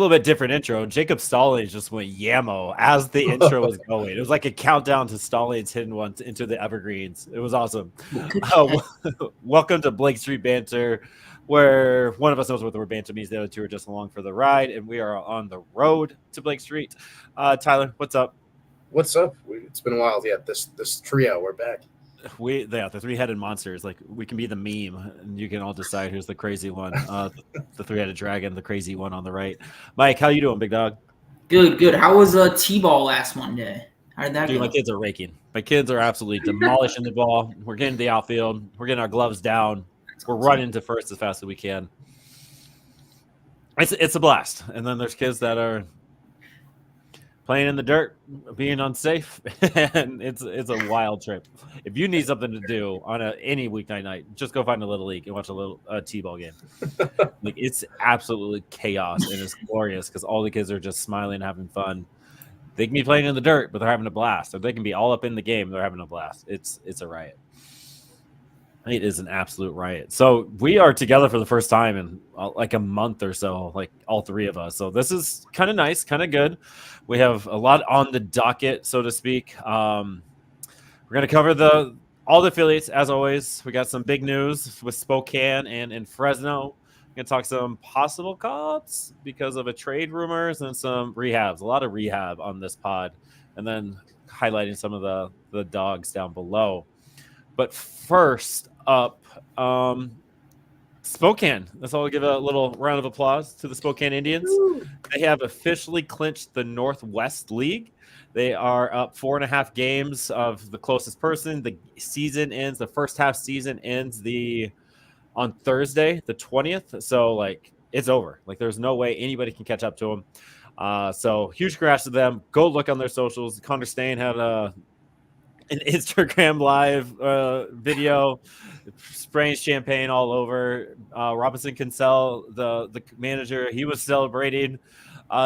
little bit different intro. Jacob Stallings just went yammo as the intro was going. It was like a countdown to Stallings hitting one into the evergreens. It was awesome. Welcome to Blake Street Banter, where one of us knows what the word banter means. The other two are just along for the ride, and we are on the road to Blake Street. Tyler, what's up? What's up? It's been a while. Yeah, this trio, we're back. The three-headed monsters. Like, we can be the meme, and you can all decide who's the crazy one. The three-headed dragon, the crazy one on the right. Mike, how you doing, big dog? Good. How was T-ball last Monday? How did that go? My kids are raking. My kids are absolutely demolishing the ball. We're getting to the outfield. We're getting our gloves down. We're running to first as fast as we can. It's a blast. And then there's kids that are playing in the dirt, being unsafe, and it's a wild trip. If you need something to do on any weeknight night, just go find a little league and watch a little T-ball game. Like, it's absolutely chaos, and it's glorious because all the kids are just smiling and having fun. They can be playing in the dirt, but they're having a blast. Or they can be all up in the game, they're having a blast. It's a riot. It is an absolute riot. So we are together for the first time in like a month or so, like all three of us. So this is kind of nice, kind of good. We have a lot on the docket, so to speak. We're going to cover all the affiliates, as always. We got some big news with Spokane and in Fresno. We're going to talk some possible cops because of a trade rumors and some rehabs. A lot of rehab on this pod. And then highlighting some of the dogs down below. But first up, Spokane. Let's all give a little round of applause to the Spokane Indians. Woo. They have officially clinched the Northwest League. They are up 4.5 games of the closest person. The season ends, the first half season ends on Thursday, the 20th. So, like, it's over. Like, there's no way anybody can catch up to them. So, huge congrats to them. Go look on their socials. Connor Stain had an Instagram live video, spraying champagne all over. Robinson Kinsell, the manager, he was celebrating.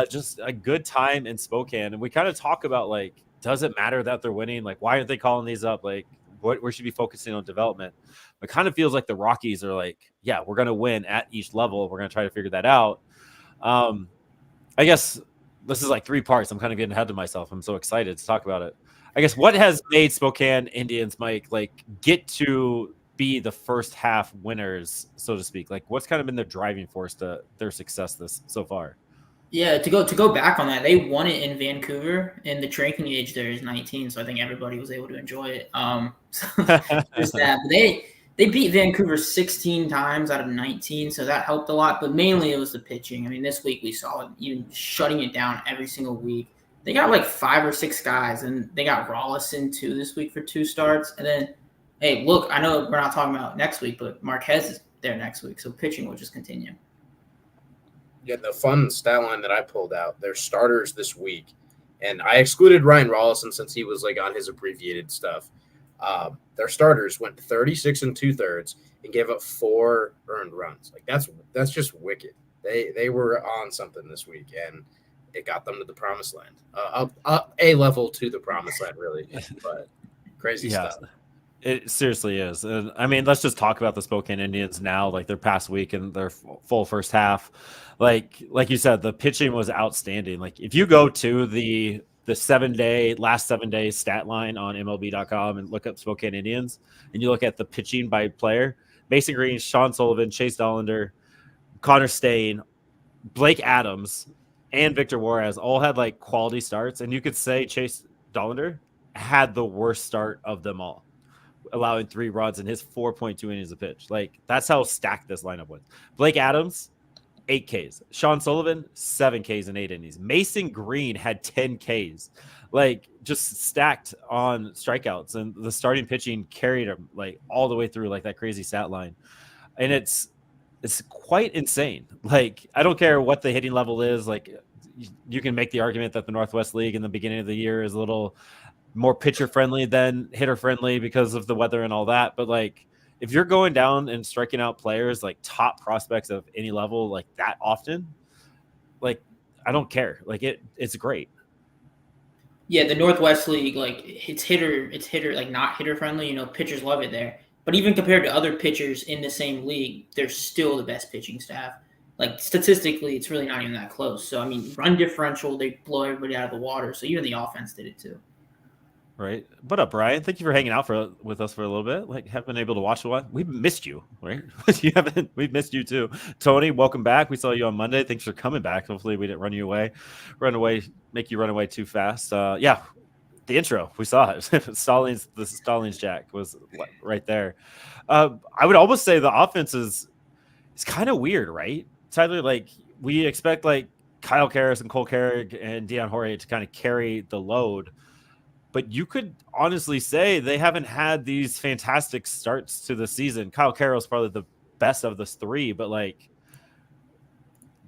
Just a good time in Spokane. And we kind of talk about, like, does it matter that they're winning? Like, why aren't they calling these up? Like, we should be focusing on development. It kind of feels like the Rockies are like, yeah, we're going to win at each level. We're going to try to figure that out. I guess this is like 3 parts. I'm kind of getting ahead of myself. I'm so excited to talk about it. I guess what has made Spokane Indians, Mike, like, get to be the first half winners, so to speak? Like, what's kind of been the driving force to their success so far? Yeah, to go back on that, they won it in Vancouver, and the drinking age there is 19, so I think everybody was able to enjoy it. So there's that. But they beat Vancouver 16 times out of 19, so that helped a lot. But mainly it was the pitching. I mean, this week we saw it, even shutting it down every single week. They got like 5 or 6 guys, and they got Rollison too this week for 2 starts. And then, hey, look, I know we're not talking about next week, but Marquez is there next week, so pitching will just continue. Yeah, the fun stat line that I pulled out, their starters this week, and I excluded Ryan Rollison since he was like on his abbreviated stuff. Their starters went 36 2/3 and gave up 4 earned runs. Like, that's just wicked. They were on something this week, and it got them to the promised land. A level to the promised land, really. But crazy stuff. It seriously is. And I mean, let's just talk about the Spokane Indians now, like their past week and their full first half. Like you said, the pitching was outstanding. Like, if you go to the last 7 day stat line on MLB.com and look up Spokane Indians, and you look at the pitching by player, Mason Green, Sean Sullivan, Chase Dollander, Connor Stain, Blake Adams, and Victor Juarez all had like quality starts. And you could say Chase Dollander had the worst start of them all, allowing 3 runs in his 4.2 innings of pitch. Like, that's how stacked this lineup was. Blake Adams, 8 Ks. Sean Sullivan, 7 Ks in 8 innings. Mason Green had 10 Ks. Like, just stacked on strikeouts. And the starting pitching carried him like all the way through, like that crazy stat line. And it's quite insane. Like, I don't care what the hitting level is. Like, you can make the argument that the Northwest League in the beginning of the year is a little more pitcher friendly than hitter friendly because of the weather and all that. But like, if you're going down and striking out players, like top prospects of any level, like that often, like, I don't care. Like, it's great. Yeah, the Northwest League, like, it's hitter, like, not hitter friendly. You know, pitchers love it there. But even compared to other pitchers in the same league, they're still the best pitching staff. like statistically, it's really not even that close. So I mean, run differential, they blow everybody out of the water. So even the offense did it too. Right. What up, Brian? Thank you for hanging out with us for a little bit. Like, haven't been able to watch a lot. We've missed you, right? We've missed you too. Tony, welcome back. We saw you on Monday. Thanks for coming back. Hopefully we didn't make you run away too fast. Yeah, the intro, we saw it. Stallings Jack was right there. I would almost say the offense is kind of weird, right? Tyler, like we expect like Kyle Karras and Cole Carrick and Deion Jorge to kind of carry the load. But you could honestly say they haven't had these fantastic starts to the season. Kyle Carroll is probably the best of the three, but like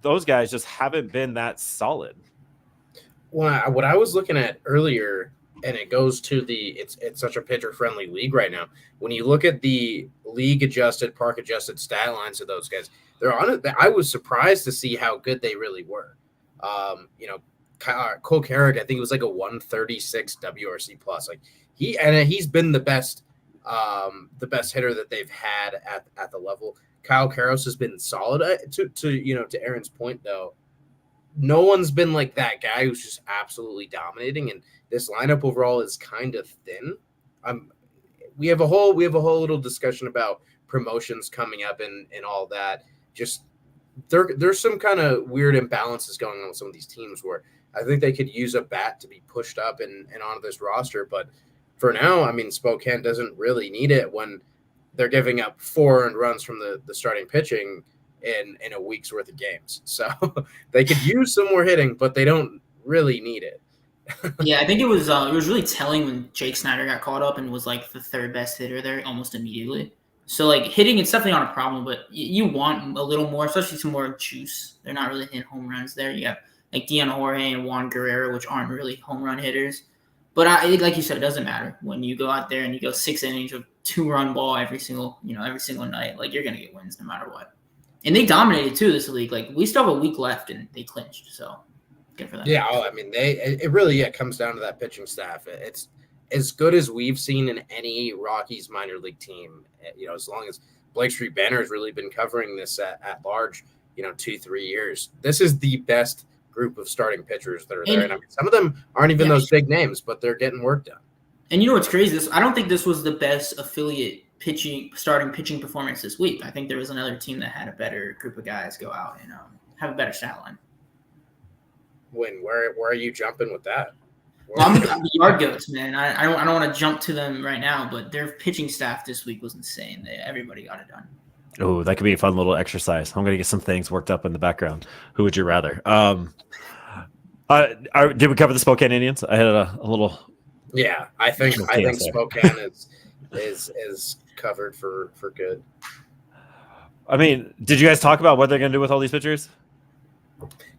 those guys just haven't been that solid. Well, what I was looking at earlier, and it goes to it's such a pitcher friendly league right now. When you look at the league adjusted, park adjusted stat lines of those guys, they're on it. I was surprised to see how good they really were. Cole Carrick, I think it was like a 136 WRC plus. Like he's been the best hitter that they've had at the level. Kyle Karras has been solid. To Aaron's point though, no one's been like that guy who's just absolutely dominating. And this lineup overall is kind of thin. We have a whole little discussion about promotions coming up and all that. Just there's some kind of weird imbalances going on with some of these teams where I think they could use a bat to be pushed up and onto this roster. But for now, I mean, Spokane doesn't really need it when they're giving up 4 earned runs from the starting pitching in a week's worth of games. So they could use some more hitting, but they don't really need it. Yeah, I think it was really telling when Jake Snyder got caught up and was like the third best hitter there almost immediately. So like hitting, it's definitely not a problem, but you want a little more, especially some more juice. They're not really hitting home runs there. You have like Deion Jorge and Juan Guerrero, which aren't really home run hitters. But I think, like you said, it doesn't matter when you go out there and you go 6 innings of 2-run ball every single night. Like you're gonna get wins no matter what. And they dominated too this league. Like we still have a week left and they clinched. So good for them. Yeah, I mean it really comes down to that pitching staff. It's as good as we've seen in any Rockies minor league team. As long as Blake Street Banner has really been covering this at large, 2-3 years. This is the best group of starting pitchers that are there. And I mean, some of them aren't even those big names, but they're getting work done. And you know what's crazy? I don't think this was the best affiliate starting pitching performance this week. I think there was another team that had a better group of guys go out and have a better stat line. Where are you jumping with that? Well, I'm the Yard Goats, man. I don't want to jump to them right now, but their pitching staff this week was insane. Everybody got it done. Oh, that could be a fun little exercise. I'm going to get some things worked up in the background. Who would you rather? Did we cover the Spokane Indians? I had a little. Yeah, I think Spokane is covered for good. I mean, did you guys talk about what they're going to do with all these pitchers?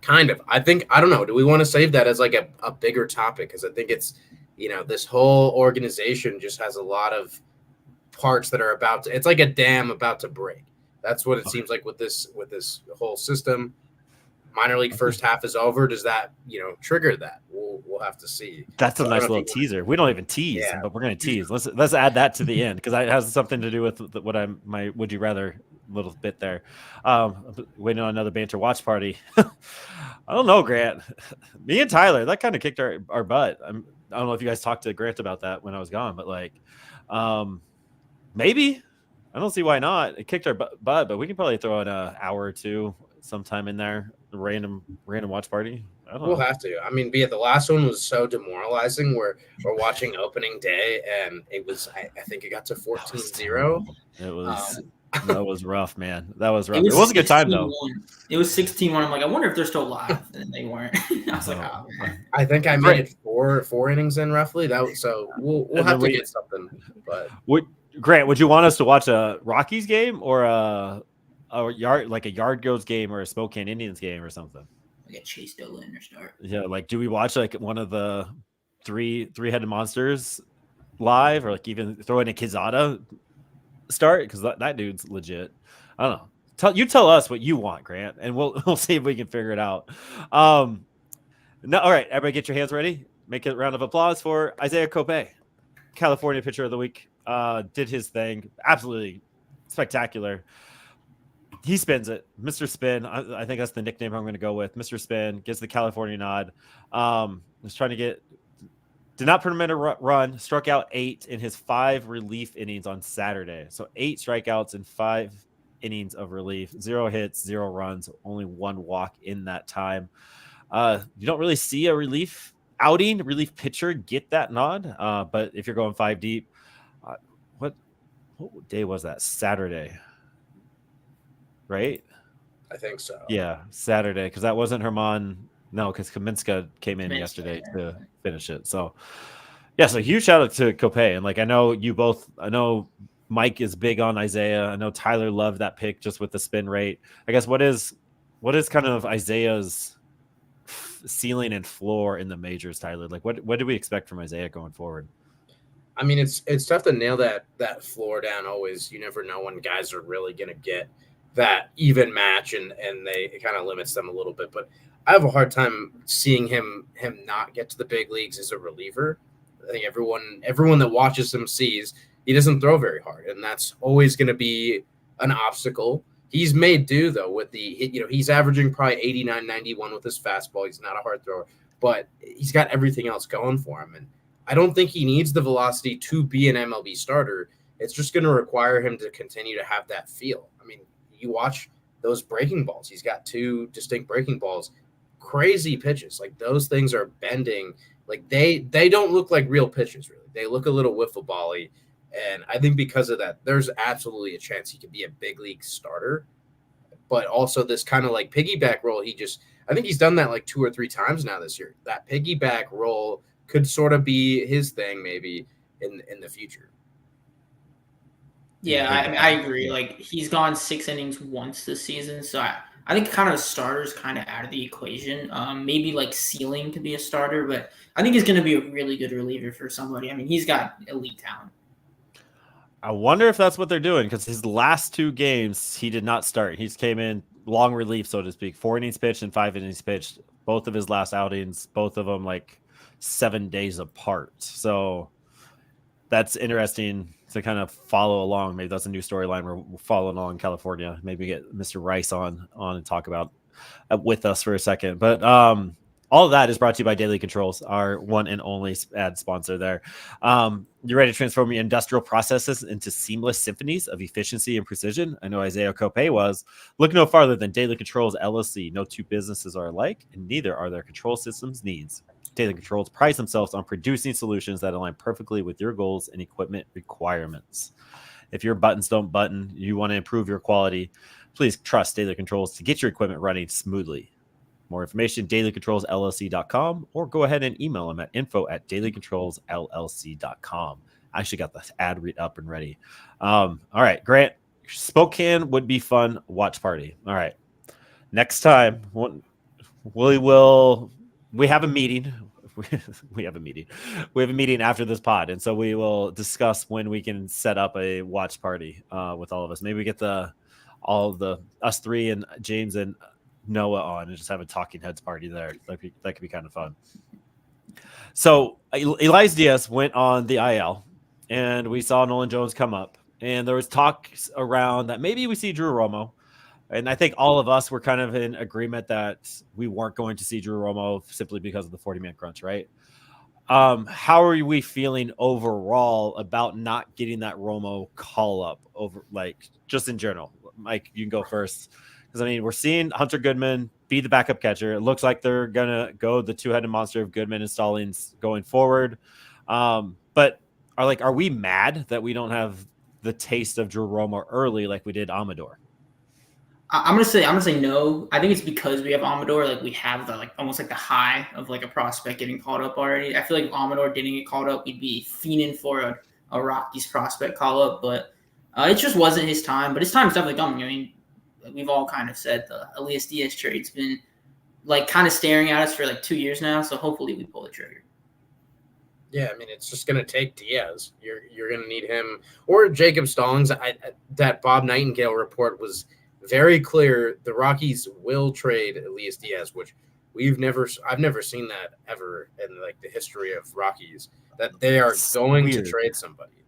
Kind of. I don't know. Do we want to save that as like a bigger topic? Because I think it's, this whole organization just has a lot of parts that are it's like a dam about to break. That's what it seems like with this whole system. Minor league first half is over. Does that, trigger that? We'll have to see. That's a nice little teaser. We don't even tease, but we're going to tease. Let's add that to the end because it has something to do with my would you rather little bit there. Waiting on another banter watch party. I don't know, Grant. Me and Tyler, that kind of kicked our butt. I don't know if you guys talked to Grant about that when I was gone, but like, maybe. I don't see why not. It kicked our butt, but we can probably throw in an hour or two sometime in there. Random watch party. We'll have to. I mean, the last one was so demoralizing. We're watching opening day, and it was. I think it got to 14-0. It was. That was rough, man. That was rough. It was a good time though. It was 16-1. I'm like, I wonder if they're still live, and they weren't. I was like, oh. I think I made it four innings in roughly. So we'll have to get something. But Grant, would you want us to watch a Rockies game or a Yard Goats game or a Spokane Indians game or something? We get Chase Dolan or start. Yeah, like do we watch like one of the three-headed monsters live or like even throw in a Quezada start because that dude's legit. I don't know. Tell us what you want, Grant, and we'll see if we can figure it out. No, all right, everybody, get your hands ready. Make a round of applause for Isaiah Coupet, California Pitcher of the Week. Did his thing, absolutely spectacular. he spins it. Mr. Spin. I think that's the nickname I'm going to go with. Mr. Spin gets the California nod. Was trying to did not permit a run, struck out 8 in his 5 relief innings on Saturday. So 8 strikeouts in 5 innings of relief, 0 hits, 0 runs, only 1 walk in that time. You don't really see a relief pitcher get that nod. But if you're going 5 deep, what day was that? Saturday, right? I think so. Yeah, Saturday, because that wasn't Herman. No, because Kaminska came in yesterday to finish it. So, yeah, so huge shout out to Coupet. And like, I know Mike is big on Isaiah. I know Tyler loved that pick just with the spin rate. I guess what is kind of Isaiah's ceiling and floor in the majors, Tyler? Like, what do we expect from Isaiah going forward? I mean, it's tough to nail that floor down always. You never know when guys are really going to get that even match, and it kind of limits them a little bit. But I have a hard time seeing him not get to the big leagues as a reliever. I think everyone that watches him sees he doesn't throw very hard, and that's always going to be an obstacle. He's made do, though, with he's averaging probably 89, 91 with his fastball. He's not a hard thrower, but he's got everything else going for him. And I don't think he needs the velocity to be an MLB starter. It's just going to require him to continue to have that feel. I mean, you watch those breaking balls. He's got 2 distinct breaking balls, crazy pitches. Like, those things are bending. Like, they don't look like real pitches, really. They look a little wiffle bally. And I think because of that, there's absolutely a chance he could be a big league starter. But also this kind of like piggyback role, I think he's done that like 2 or 3 times now this year. That piggyback role could sort of be his thing maybe in the future. Yeah, I agree. Like, he's gone 6 innings once this season, so I think kind of a starter's kind of out of the equation. Maybe like ceiling to be a starter, but I think he's going to be a really good reliever for somebody. I mean, he's got elite talent. I wonder if that's what they're doing, because his last 2 games he did not start. He's came in long relief, so to speak, 4 innings pitched and 5 innings pitched. Both of his last outings, both of them like 7 days apart. So that's interesting to kind of follow along. Maybe that's a new storyline we're following along in California. Maybe get Mr. Rice on and talk about with us for a second. But all of that is brought to you by Daily Controls, our one and only ad sponsor there. You're ready to transform your industrial processes into seamless symphonies of efficiency and precision? I know Isaiah Coupet was. Look no farther than Daily Controls LLC. No 2 businesses are alike, and neither are their control systems needs. Daily Controls prides themselves on producing solutions that align perfectly with your goals and equipment requirements. If your buttons don't button, you want to improve your quality, please trust Daily Controls to get your equipment running smoothly. More information, dailycontrolsllc.com, or go ahead and email them at info@dailycontrolsllc.com. I actually got the ad read up and ready. All right, Grant, Spokane would be fun watch party. All right, next time we have a meeting. We have a meeting after this pod, and so we will discuss when we can set up a watch party with all of us. Maybe we get us 3 and James and Noah on and just have a talking heads party there. That could be kind of fun. So Elias Diaz went on the IL, and we saw Nolan Jones come up, and there was talk around that maybe we see Drew Romo. And I think all of us were kind of in agreement that we weren't going to see Drew Romo simply because of the 40-man crunch, right? How are we feeling overall about not getting that Romo call up over, like, just in general? Mike, you can go first. Because, I mean, we're seeing Hunter Goodman be the backup catcher. It looks like they're going to go the 2-headed monster of Goodman and Stallings going forward. But are we mad that we don't have the taste of Drew Romo early like we did Amador? I'm gonna say no. I think it's because we have Amador. Like, we have the almost like the high of like a prospect getting called up already. I feel like if Amador didn't get called up, we'd be fiending for a Rockies prospect call up. But it just wasn't his time. But his time's definitely coming. I mean, we've all kind of said the Elias Diaz trade's been like kind of staring at us for like 2 years now. So hopefully we pull the trigger. Yeah, I mean, it's just going to take Diaz. You're going to need him or Jacob Stallings. That Bob Nightingale report was very clear. The Rockies will trade Elias Diaz, which I've never seen that ever in like the history of Rockies, that they are going to trade somebody.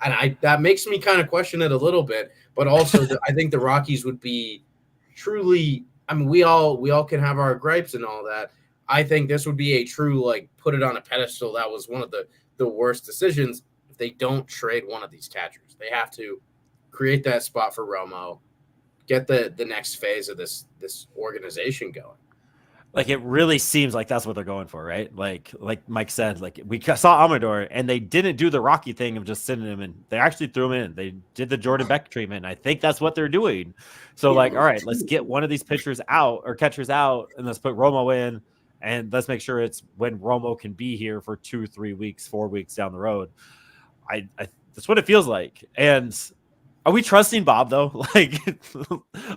and that makes me kind of question it a little bit. But also, I think the Rockies would be truly. I mean, we all can have our gripes and all that. I think this would be a true like put it on a pedestal. That was one of the worst decisions. If they don't trade one of these catchers, they have to create that spot for Romo, get the next phase of this organization going. Like it really seems like that's what they're going for, right? Like Mike said, like we saw Amador and they didn't do the Rocky thing of just sending him in. They actually threw him in. They did the Jordan Beck treatment. I think that's what they're doing. So all right, let's get one of these pitchers out or catchers out and let's put Romo in and let's make sure it's when Romo can be here for 2, 3 weeks, 4 weeks down the road. I that's what it feels like. And are we trusting Bob though? Like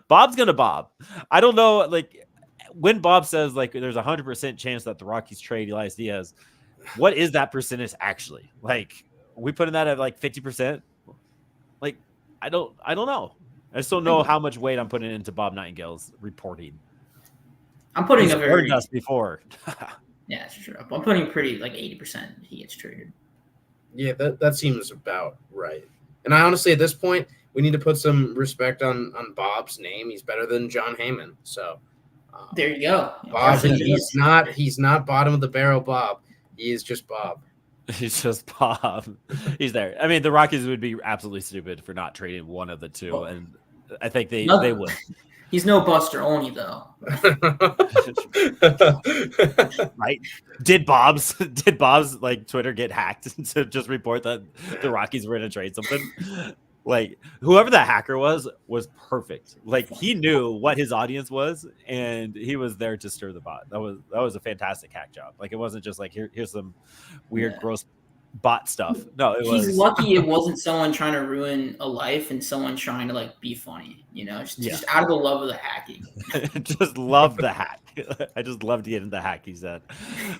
Bob's gonna Bob. I don't know. Like when Bob says like there's 100% chance that the Rockies trade Elias Diaz, what is that percentage actually? Like we putting that at like 50%? Like I don't know. I just don't know how much weight I'm putting into Bob Nightingale's reporting. I'm putting He's heard us before. Yeah, it's true. I'm putting pretty like 80% he gets traded. Yeah, that seems about right. And I honestly, at this point, we need to put some respect on Bob's name. He's better than John Heyman. So there you go. Bob, he's not bottom of the barrel Bob. He is just Bob. He's just Bob. He's there. I mean, the Rockies would be absolutely stupid for not trading one of the two, and I think they would. He's no Buster Olney though. Right? Did Bob's like Twitter get hacked to just report that the Rockies were going to trade something? Like whoever that hacker was perfect. Like he knew what his audience was and he was there to stir the pot. That was a fantastic hack job. Like it wasn't just like here's some weird gross bot stuff. No, he's lucky it wasn't someone trying to ruin a life and someone trying to like be funny, just out of the love of the hacking. Just love the hack. I just love to get into the hack, he said.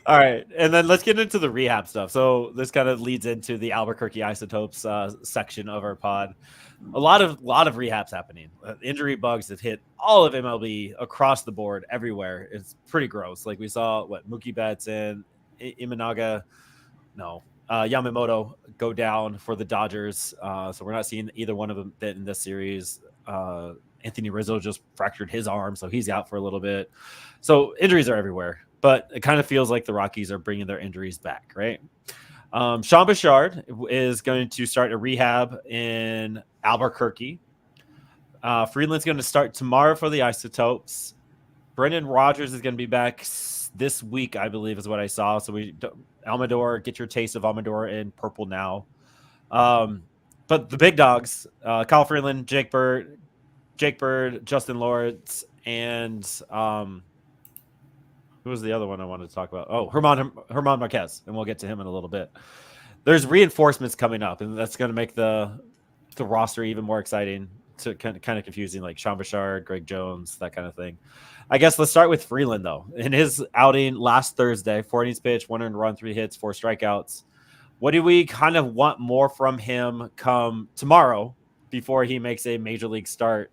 All right, and then let's get into the rehab stuff. So this kind of leads into the Albuquerque Isotopes section of our pod. A lot of rehabs happening. Injury bugs have hit all of MLB across the board, everywhere. It's pretty gross. Like we saw Mookie Betts and Yamamoto go down for the Dodgers. So we're not seeing either one of them in this series. Anthony Rizzo just fractured his arm, so he's out for a little bit. So injuries are everywhere, but it kind of feels like the Rockies are bringing their injuries back, right? Sean Bouchard is going to start a rehab in Albuquerque. Freeland's going to start tomorrow for the Isotopes. Brendan Rodgers is going to be back this week, I believe, is what I saw. So Amador, get your taste of Amador in purple now. But the big dogs, Kyle Freeland, Jake Bird, Justin Lawrence, and who was the other one I wanted to talk about? Oh, Herman Marquez, and we'll get to him in a little bit. There's reinforcements coming up, and that's going to make the roster even more exciting. To kind of confusing, like Sean Bouchard, Greg Jones, that kind of thing. I guess let's start with Freeland, though. In his outing last Thursday, 4 innings pitched, 1 earned run, 3 hits, 4 strikeouts. What do we kind of want more from him come tomorrow before he makes a major league start?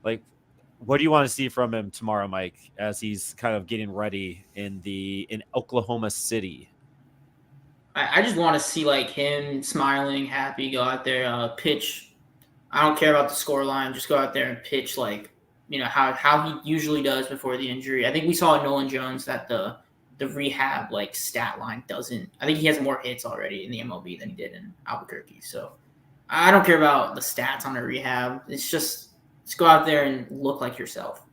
Like, what do you want to see from him tomorrow, Mike, as he's kind of getting ready in Oklahoma City? I just want to see like him smiling, happy, go out there, pitch. I don't care about the score line. Just go out there and pitch like, how he usually does before the injury. I think we saw Nolan Jones that the rehab like stat line doesn't. I think he has more hits already in the MLB than he did in Albuquerque. So I don't care about the stats on a rehab. It's just go out there and look like yourself.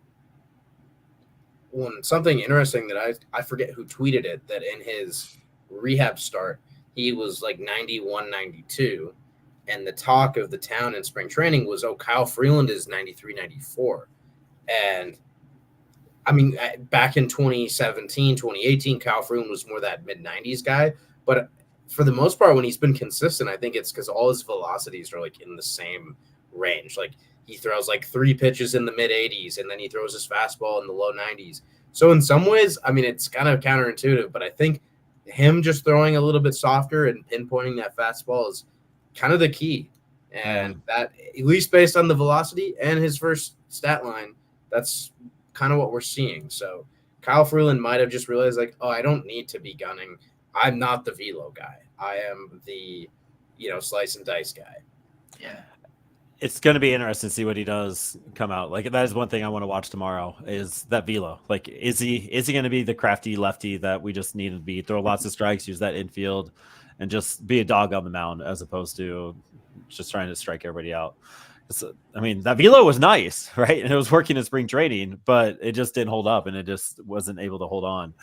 Well, something interesting that I forget who tweeted it, that in his rehab start, he was like 91, 92. And the talk of the town in spring training was, Kyle Freeland is 93, 94. And I mean, back in 2017, 2018, Kyle Freeland was more that mid-90s guy. But for the most part, when he's been consistent, I think it's because all his velocities are like in the same range. Like he throws like 3 pitches in the mid-80s, and then he throws his fastball in the low 90s. So in some ways, I mean, it's kind of counterintuitive, but I think him just throwing a little bit softer and pinpointing that fastball is kind of the key. And that, at least based on the velocity and his first stat line, that's kind of what we're seeing. So Kyle Freeland might have just realized like, I don't need to be gunning. I'm not the velo guy. I am the, slice and dice guy. Yeah. It's going to be interesting to see what he does come out. Like, that is one thing I want to watch tomorrow is that velo. Like, is he going to be the crafty lefty that we just need to be? Throw lots of strikes, use that infield, and just be a dog on the mound as opposed to just trying to strike everybody out. I mean, that velo was nice, right? And it was working in spring training, but it just didn't hold up, and it just wasn't able to hold on.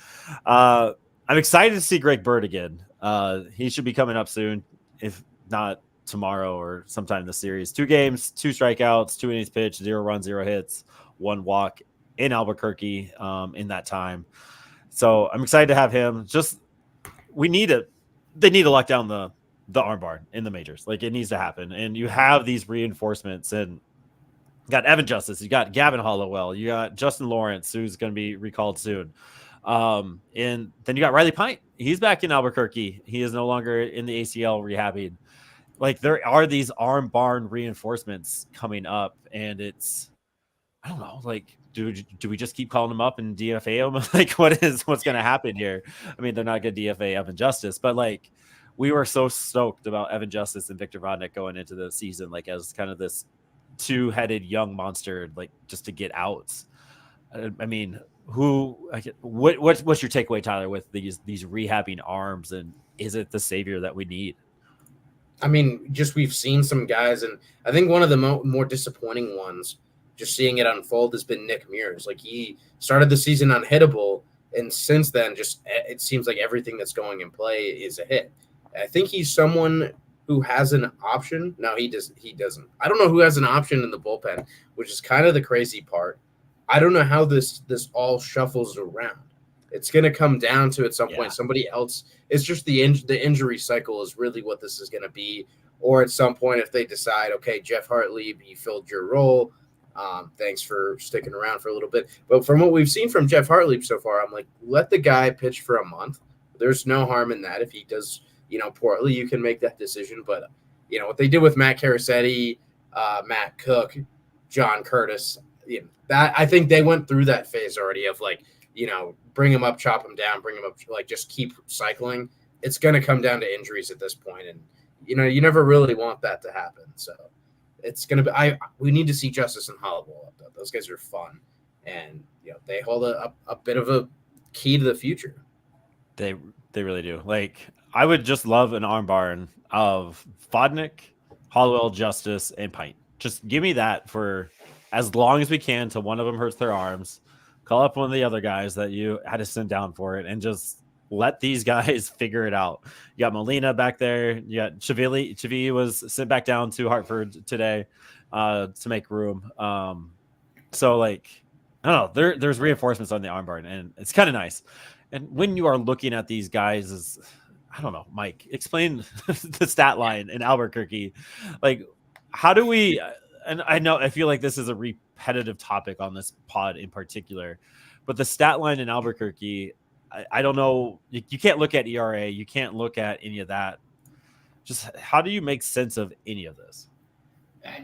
I'm excited to see Greg Bird again. He should be coming up soon, if not tomorrow or sometime in the series. 2 games, 2 strikeouts, 2 innings pitched, 0 runs, 0 hits, 1 walk in Albuquerque in that time. So I'm excited to have him. Just they need to lock down the arm bar in the majors. Like, it needs to happen. And you have these reinforcements, and you got Evan Justice, you got Gavin Hollowell, you got Justin Lawrence, who's going to be recalled soon. And then you got Riley Pint. He's back in Albuquerque. He is no longer in the ACL rehabbing. Like, there are these arm barn reinforcements coming up, and it's, I don't know, like, do we just keep calling them up and DFA them? Like, what's going to happen here? I mean, they're not going to DFA Evan Justice, but like, we were so stoked about Evan Justice and Victor Vodnik going into the season, like, as kind of this 2-headed young monster, like, just to get outs. I mean, what's your takeaway, Tyler, with these rehabbing arms, and is it the savior that we need? I mean, just we've seen some guys, and I think one of the more disappointing ones, just seeing it unfold, has been Nick Mears. Like, he started the season unhittable, and since then, just it seems like everything that's going in play is a hit. I think he's someone who has an option. No, he doesn't. I don't know who has an option in the bullpen, which is kind of the crazy part. I don't know how this all shuffles around. It's going to come down to, at some point, somebody else. It's just the injury cycle is really what this is going to be. Or at some point, if they decide, okay, Jeff Hartley, you filled your role. Thanks for sticking around for a little bit. But from what we've seen from Jeff Hartley so far, I'm like, let the guy pitch for a month. There's no harm in that. If he does, poorly, you can make that decision. But, what they did with Matt Caracetti, Matt Cook, John Curtis, that I think they went through that phase already of, like, bring him up, chop him down, bring him up, like, just keep cycling. It's going to come down to injuries at this point. And, you never really want that to happen. So it's going to be, we need to see Justice and Hollowell up, though. Those guys are fun. And, they hold a bit of a key to the future. They really do. Like, I would just love an arm barn of Vodnik, Hollowell, Justice, and Pint. Just give me that for as long as we can till one of them hurts their arms. Call up one of the other guys that you had to send down for it, and just let these guys figure it out. You got Molina back there. You got Chavili. Chavili was sent back down to Hartford today to make room. So, like, I don't know. There's reinforcements on the arm barn, and it's kind of nice. And when you are looking at these guys, I don't know, Mike, explain the stat line in Albuquerque. Like, how do we? And I feel like this is a repetitive topic on this pod in particular, but the stat line in Albuquerque, I don't know. You can't look at ERA. You can't look at any of that. Just how do you make sense of any of this?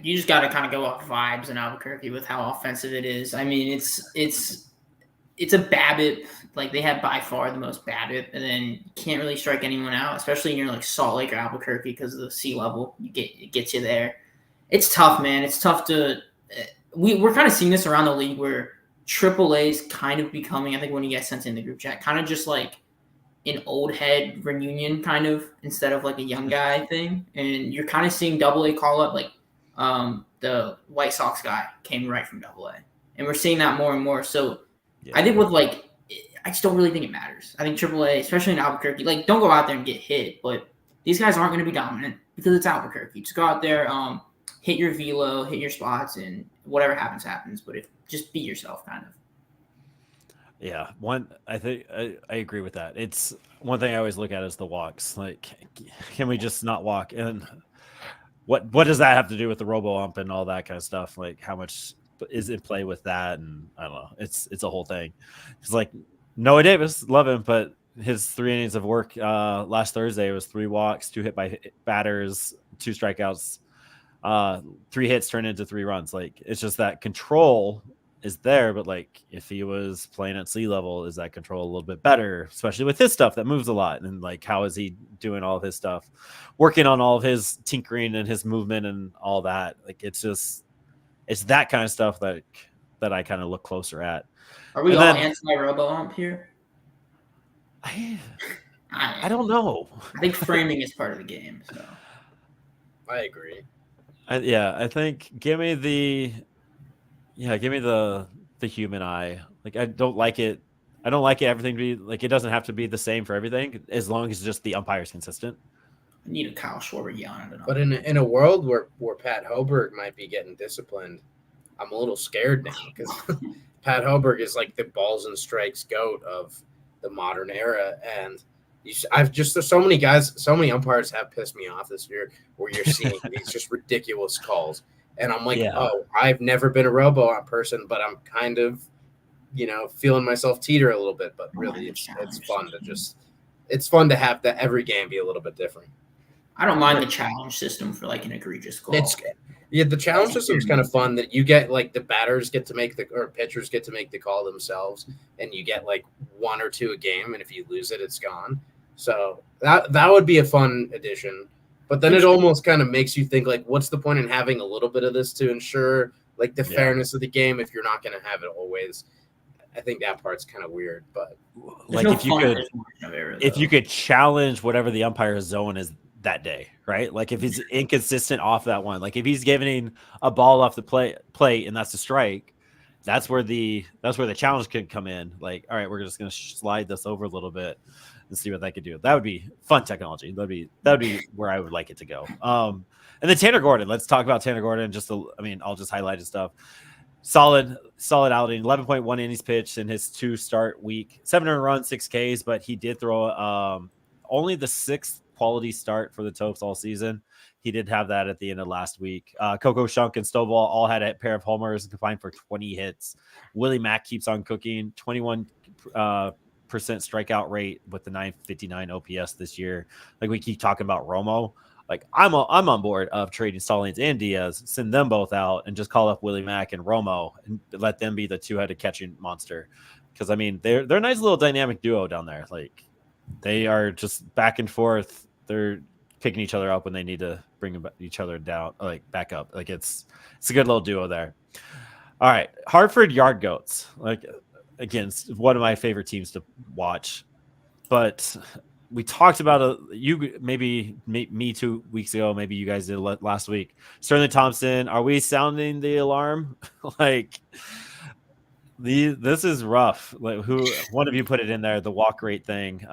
You just got to kind of go off vibes in Albuquerque with how offensive it is. I mean, it's a BABIP. Like, they have by far the most BABIP, and then you can't really strike anyone out, especially near like Salt Lake or Albuquerque because of the sea level. It gets you there. It's tough, man. It's tough to. We're kind of seeing this around the league where AAA is kind of becoming. I think when you get sent in the group chat, kind of just like an old head reunion, kind of, instead of like a young guy thing. And you're kind of seeing AA call up, like the White Sox guy came right from AA, and we're seeing that more and more. So. Yeah. I think I just don't really think it matters. I think AAA, especially in Albuquerque, like, don't go out there and get hit, but these guys aren't going to be dominant because it's Albuquerque. Just go out there, hit your velo, hit your spots, and whatever happens. But just be yourself, kind of. Yeah, I think I agree with that. It's one thing I always look at is the walks. Like, can we just not walk? And what does that have to do with the robo ump and all that kind of stuff? Like, how much is in play with that? And I don't know. It's a whole thing. It's like Noah Davis, love him, but his 3 innings of work last Thursday was 3 walks, 2 hit by batters, 2 strikeouts, 3 hits turned into 3 runs. Like, it's just that control is there, but like if he was playing at sea level, is that control a little bit better, especially with his stuff that moves a lot? And like, how is he doing all of his stuff, working on all of his tinkering and his movement and all that? Like, it's that kind of stuff that I kind of look closer at. Are we all anti-robo ump here? I don't know. I think framing is part of the game. So I agree. I think give me the human eye. Like, I don't like it. I don't like it. Everything to be like, it doesn't have to be the same for everything as long as just the umpire's consistent. I need a Kyle Schwarber yawning. But in a world where Pat Hoberg might be getting disciplined, I'm a little scared now because Pat Hoberg is like the balls and strikes goat of the modern era, and there's so many guys, so many umpires have pissed me off this year where you're seeing these just ridiculous calls, and I'm like, oh, I've never been a robo ump person, but I'm kind of, feeling myself teeter a little bit. But really, it's fun to have that every game be a little bit different. I don't mind the challenge system for like an egregious call. The challenge system is kind of fun that you get like the batters get to make or pitchers get to make the call themselves, and you get like 1 or 2 a game, and if you lose it, it's gone. So that would be a fun addition. But then it almost kind of makes you think like, what's the point in having a little bit of this to ensure like the fairness of the game if you're not going to have it always? I think that part's kind of weird, but like if you could challenge whatever the umpire's zone is that day, right? Like if he's inconsistent off that one, like if he's giving a ball off the plate and that's a strike, that's where the challenge could come in. Like, all right, we're just going to slide this over a little bit and see what that could do. That would be fun technology. That'd be where I would like it to go. And then Tanner Gordon. Let's talk about Tanner Gordon. I'll just highlight his stuff. Solid outing. 11.1 innings pitched in his 2-start week. 7 earned runs, 6 Ks, but he did throw only the 6th quality start for the Topes all season. He did have that at the end of last week. Coco, Shunk, and Stovall all had a pair of homers and combined for 20 hits. Willie Mack keeps on cooking. 21% strikeout rate with the 959 OPS this year. Like we keep talking about Romo. Like I'm on board of trading Stallings and Diaz, send them both out, and just call up Willie Mack and Romo and let them be the 2-headed catching monster. Because I mean they're a nice little dynamic duo down there. Like they are just back and forth. They're picking each other up when they need to bring each other down, like back up. Like it's a good little duo there. All right, Hartford Yard Goats. Like again, one of my favorite teams to watch, but we talked about me 2 weeks ago. Maybe you guys did last week. Sterling Thompson. Are we sounding the alarm? Like this is rough. Like one of you put it in there, the walk rate thing.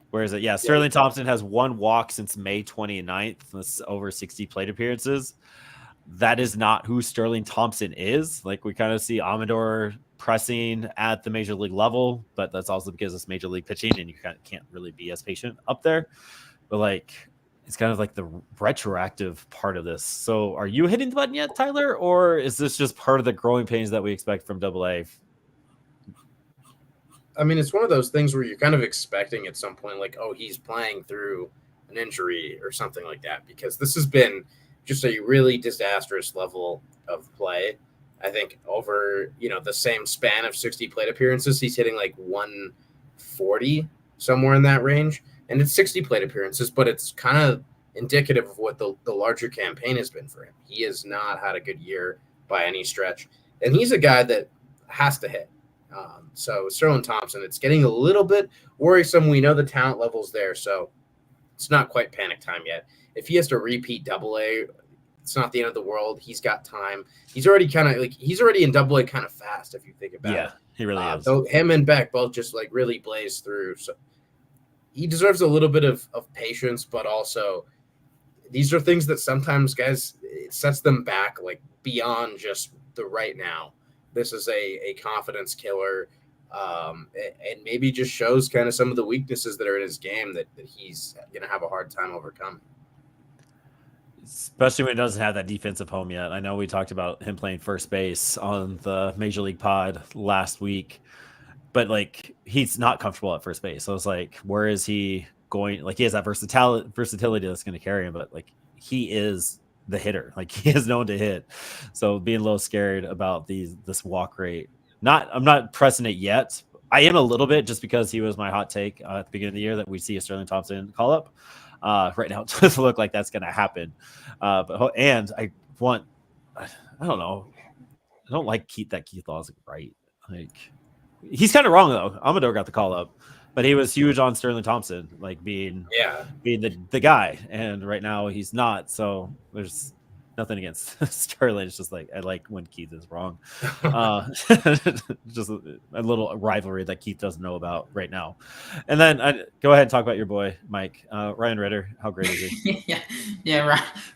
Where is it? Yeah, Sterling Thompson has 1 walk since May 29th. That's over 60 plate appearances. That is not who Sterling Thompson is. Like we kind of see Amador pressing at the major league level, but that's also because it's major league pitching and you can't really be as patient up there. But like it's kind of like the retroactive part of this. So are you hitting the button yet, Tyler? Or is this just part of the growing pains that we expect from AA? I mean, it's one of those things where you're kind of expecting at some point, like, oh, he's playing through an injury or something like that, because this has been just a really disastrous level of play. I think over, the same span of 60 plate appearances, he's hitting like 140, somewhere in that range. And it's 60 plate appearances, but it's kind of indicative of what the larger campaign has been for him. He has not had a good year by any stretch. And he's a guy that has to hit. So Sterling Thompson, it's getting a little bit worrisome. We know the talent level's there, so it's not quite panic time yet. If he has to repeat AA, it's not the end of the world. He's got time. He's already in AA kind of fast if you think about it. Yeah, he really is. So him and Beck both just like really blaze through. So he deserves a little bit of patience, but also these are things that sometimes guys, it sets them back like beyond just the right now. This is a confidence killer, and maybe just shows kind of some of the weaknesses that are in his game that he's going to have a hard time overcoming. Especially when he doesn't have that defensive home yet. I know we talked about him playing first base on the Major League Pod last week, but like he's not comfortable at first base. So it's like, where is he going? Like he has that versatility that's going to carry him, but like he is the hitter. Like he is known to hit. So being a little scared about this walk rate. I'm not pressing it yet. I am a little bit just because he was my hot take at the beginning of the year that we see a Sterling Thompson call up. Right now, it doesn't look like that's going to happen. I don't know. I don't like Keith Law is right. Like he's kind of wrong though. Amador got the call up, but he was huge on Sterling Thompson, like being the guy, and right now he's not. So there's nothing against Sterling. It's just like I like when Keith is wrong. Just a little rivalry that Keith doesn't know about right now. And then go ahead and talk about your boy Mike Ryan Ritter. How great is he?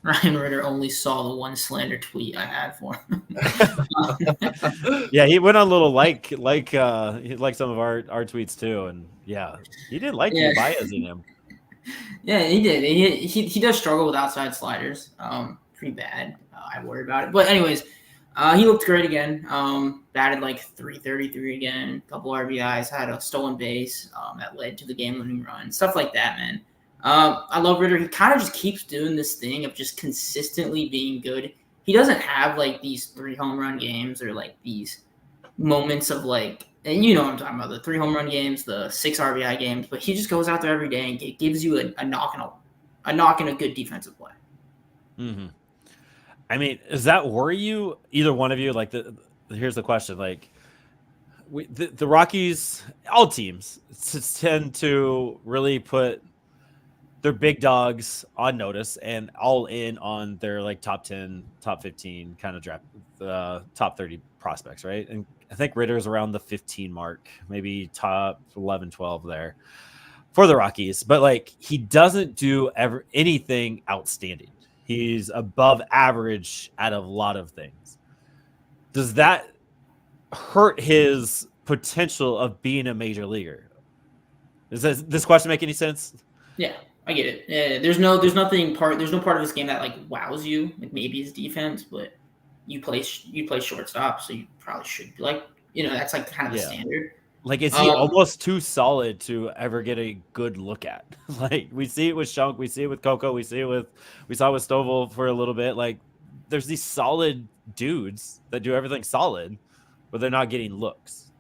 Ryan Ritter only saw the one slander tweet I had for him. Yeah, he went on a little like some of our tweets too, and yeah, he did like Baez in him. Yeah, he did. He does struggle with outside sliders. Pretty bad. I worry about it. But anyways, he looked great again. Batted like 333 again. A couple RBIs. Had a stolen base that led to the game-winning run. Stuff like that, man. I love Ritter. He kind of just keeps doing this thing of just consistently being good. He doesn't have like these 3 home run games or like these moments of like, and you know what I'm talking about, the 3 home run games, the 6 RBI games, but he just goes out there every day and gives you a knock and a good defensive play. Mm-hmm. I mean, does that worry you? Either one of you? Like, here's the question: like, the Rockies, all teams tend to really put their big dogs on notice and all in on their like top 10, top 15 kind of draft, top 30 prospects, right? And I think Ritter's around the 15 mark, maybe top 11, 12 there for the Rockies. But like, he doesn't do anything outstanding. He's above average at a lot of things. Does that hurt his potential of being a major leaguer? Does this question make any sense? Yeah, I get it. Yeah, there's no part of this game that like wows you. Like maybe his defense, but you play shortstop, so you probably should be like, that's like kind of the standard. Like, is he almost too solid to ever get a good look at? Like, we see it with Shunk, we see it with Coco, we saw it with Stovall for a little bit. Like, there's these solid dudes that do everything solid, but they're not getting looks.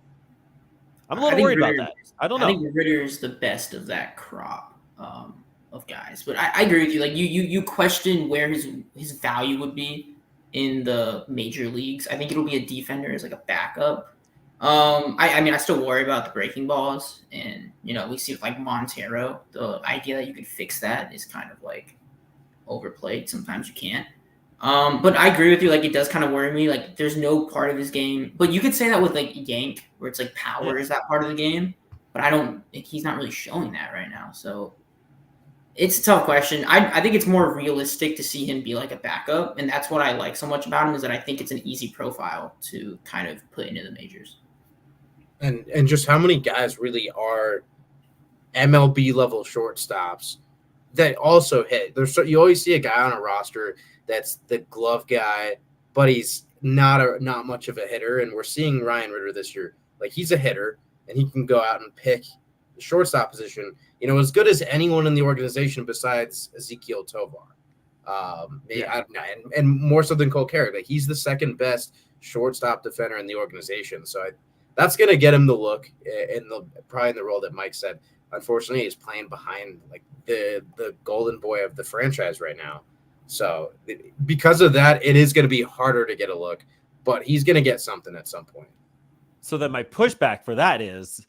I'm a little worried about that. I don't know. I think Ritter is the best of that crop of guys, but I agree with you. Like, you question where his value would be in the major leagues. I think it'll be a defender as like a backup. I mean, I still worry about the breaking balls, and we see like Montero. The idea that you could fix that is kind of like overplayed. Sometimes you can't. But I agree with you. Like, it does kind of worry me. Like, there's no part of his game, but you could say that with like Yank, where it's like power is that part of the game. But he's not really showing that right now. So it's a tough question. I think it's more realistic to see him be like a backup, and that's what I like so much about him, is that I think it's an easy profile to kind of put into the majors. And just how many guys really are MLB level shortstops that also hit? You always see a guy on a roster that's the glove guy, but he's not much of a hitter. And we're seeing Ryan Ritter this year. Like, he's a hitter, and he can go out and pick the shortstop position, as good as anyone in the organization besides Ezekiel Tovar. And more so than Cole Carrick. Like, he's the second best shortstop defender in the organization. So that's going to get him the look probably in the role that Mike said. Unfortunately, he's playing behind like the golden boy of the franchise right now. So because of that, it is going to be harder to get a look, but he's going to get something at some point. So then my pushback for that is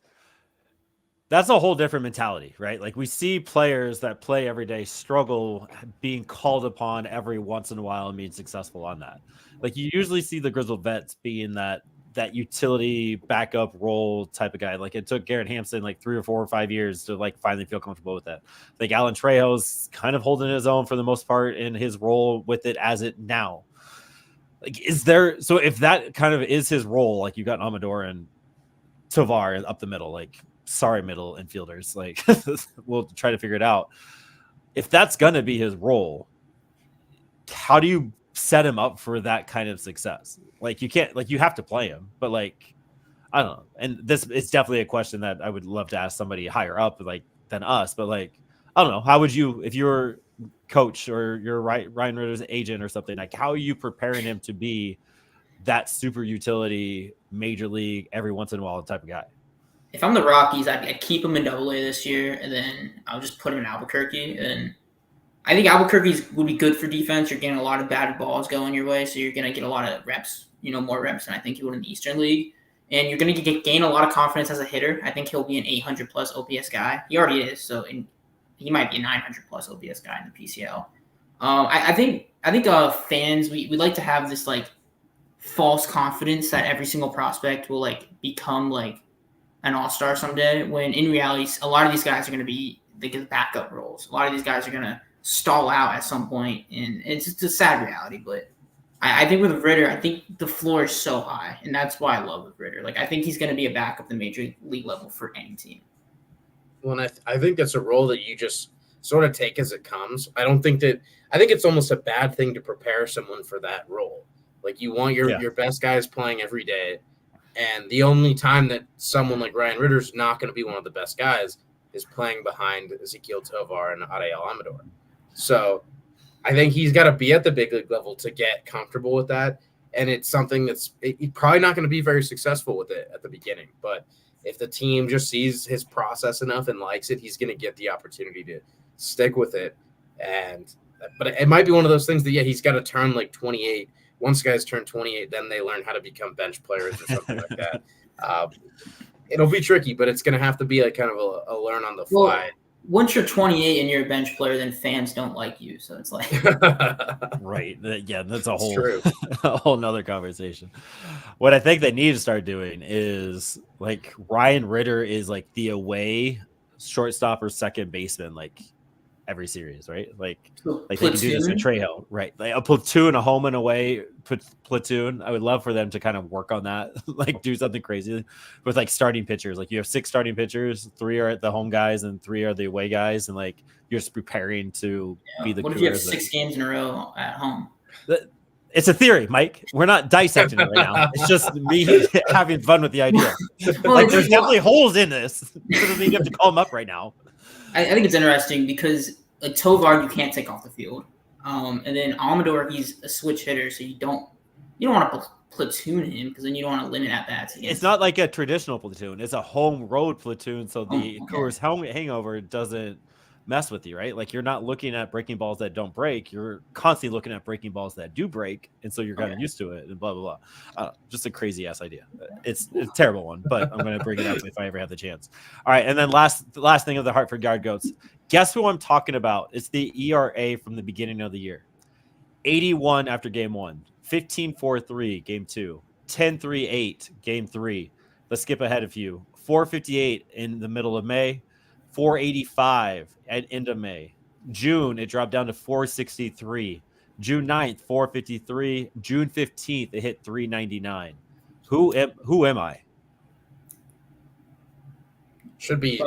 that's a whole different mentality, right? Like, we see players that play every day struggle being called upon every once in a while and being successful on that. Like, you usually see the grizzled vets being that utility backup role type of guy. Like, it took Garrett Hampson like 3 or 4 or 5 years to like finally feel comfortable with that. Like, Alan Trejo's kind of holding his own for the most part in his role with it as it now. Like, so if that kind of is his role, like, you've got Amador and Tovar up the middle, like, sorry, middle infielders, like, we'll try to figure it out. If that's going to be his role, how do you set him up for that kind of success? Like, you can't, like, you have to play him, but like, I don't know. And this is definitely a question that I would love to ask somebody higher up, like, than us, but like, I don't know. How would you, if you're coach or you're Ryan Ritter's agent or something, like how are you preparing him to be that super utility major league every once in a while type of guy? If I'm the Rockies, I'd keep him in Double A this year, and then I'll just put him in Albuquerque. And I think Albuquerque would be good for defense. You're getting a lot of batted balls going your way, so you're going to get a lot of reps, more reps than I think you would in the Eastern League. And you're going to gain a lot of confidence as a hitter. I think he'll be an 800-plus OPS guy. He already is, so he might be a 900-plus OPS guy in the PCL. I think fans, we like to have this, like, false confidence that every single prospect will, like, become, like, an all-star someday, when in reality, a lot of these guys are going to be the backup roles. A lot of these guys are going to stall out at some point, and it's just a sad reality. But I think with Ritter, I think the floor is so high, and that's why I love with Ritter. Like, I think he's going to be a backup at the major league level for any team. Well, and I think that's a role that you just sort of take as it comes. I think it's almost a bad thing to prepare someone for that role. Like, you want your best guys playing every day. And the only time that someone like Ryan Ritter is not going to be one of the best guys is playing behind Ezequiel Tovar and Ariel Amador. So I think he's got to be at the big league level to get comfortable with that. And it's something he's probably not going to be very successful with it at the beginning. But if the team just sees his process enough and likes it, he's going to get the opportunity to stick with it. But it might be one of those things that, he's got to turn like 28. Once guys turn 28, then they learn how to become bench players or something like that. It'll be tricky, but it's going to have to be like kind of a learn on the fly. Well, once you're 28 and you're a bench player, then fans don't like you. So it's like, right. Yeah, that's a true. a whole nother conversation. What I think they need to start doing is, like, Ryan Ritter is like the away shortstop or second baseman, like, every series, right? Like they can do this with Trejo, right? Like a platoon, a home and away platoon. I would love for them to kind of work on that, like do something crazy with like starting pitchers. Like you have 6 starting pitchers, 3 are the home guys and 3 are the away guys, and like you're just preparing to be the. What if you have 6 games in a row at home? It's a theory, Mike. We're not dissecting it right now. It's just me having fun with the idea. Well, like there's definitely holes in this. It doesn't mean you have to call them up right now. I think it's interesting because like Tovar, you can't take off the field, and then Amador, he's a switch hitter, so you don't want to platoon him because then you don't want to limit at bats. It's not like a traditional platoon; it's a home road platoon, so the Coors hangover doesn't mess with you, right? Like you're not looking at breaking balls that don't break; you're constantly looking at breaking balls that do break, and so you're kind of used to it. And blah blah blah. Just a crazy ass idea. It's a terrible one, but I'm going to bring it up if I ever have the chance. All right, and then the last thing of the Hartford Yard Goats. Guess who I'm talking about? It's the ERA from the beginning of the year. 81 after game 1, 15.43 game 2, 10.38 game 3. Let's skip ahead a few. 4.58 in the middle of May, 4.85 at end of May. June, it dropped down to 4.63. June 9th, 4.53. June 15th, it hit 3.99. Who am I? Should be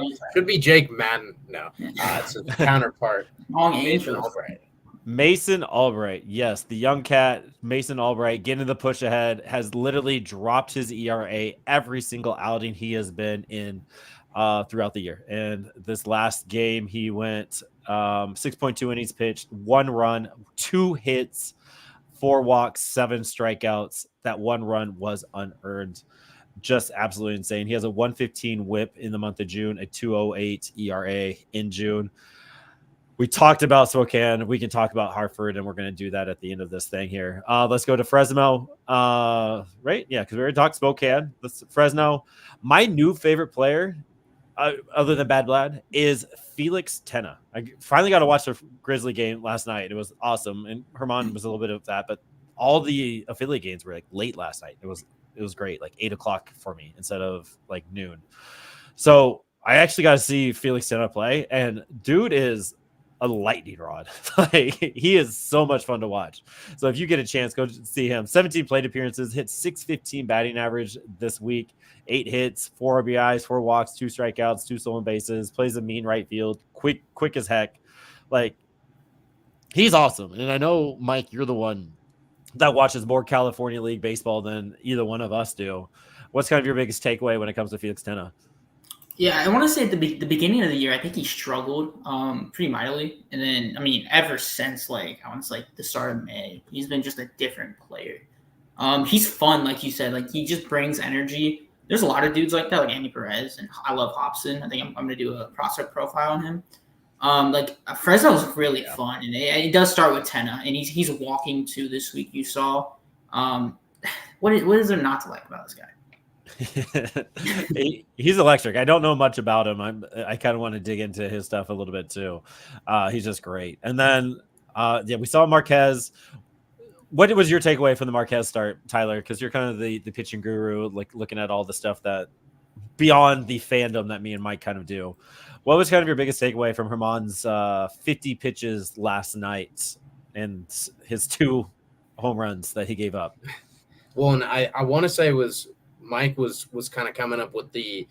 Jake Madden. No, it's a counterpart. Mason Albright. Mason Albright, yes, the young cat Mason Albright, getting the push ahead, has literally dropped his ERA every single outing he has been in throughout the year. And this last game, he went 6.2 innings pitched, 1 run, 2 hits, 4 walks, 7 strikeouts. That 1 run was unearned. Just absolutely insane. He has a 115 whip in the month of June, a 208 ERA in June. We talked about Spokane. We can talk about Hartford, and we're going to do that at the end of this thing here. Let's go to Fresno. Right? Yeah, because we already talked Spokane. Fresno. My new favorite player, other than Bad Blood, is Felix Tenna. I finally got to watch the Grizzly game last night. It was awesome, and Herman was a little bit of that, but all the affiliate games were like late last night. It was great, like 8 o'clock for me instead of like noon. So I actually got to see Felix Tenna play, and dude is a lightning rod. Like he is so much fun to watch. So if you get a chance, go see him. 17 plate appearances, hit 615 batting average this week, 8 hits, 4 RBIs, 4 walks, 2 strikeouts, 2 stolen bases, plays a mean right field, quick as heck. Like he's awesome. And I know, Mike, you're the one that watches more California League baseball than either one of us do. What's kind of your biggest takeaway when it comes to Felix Tenna? Yeah, I want to say at the beginning of the year, I think he struggled pretty mightily, and then I mean, ever since like I want to say like the start of May, he's been just a different player. He's fun, like you said, like he just brings energy. There's a lot of dudes like that, like Andy Perez, and I love Hobson. I think I'm going to do a prospect profile on him. Like Fresno's really fun, and it does start with Tenna, and he's walking to this week. You saw, what is there not to like about this guy? He's electric. I don't know much about him. I kind of want to dig into his stuff a little bit too. He's just great. And then we saw Marquez. What was your takeaway from the Marquez start, Tyler? Because you're kind of the pitching guru, like looking at all the stuff that beyond the fandom that me and Mike kind of do. What was kind of your biggest takeaway from Germán's 50 pitches last night and his 2 home runs that he gave up? Well, and I want to say Mike was kind of coming up with the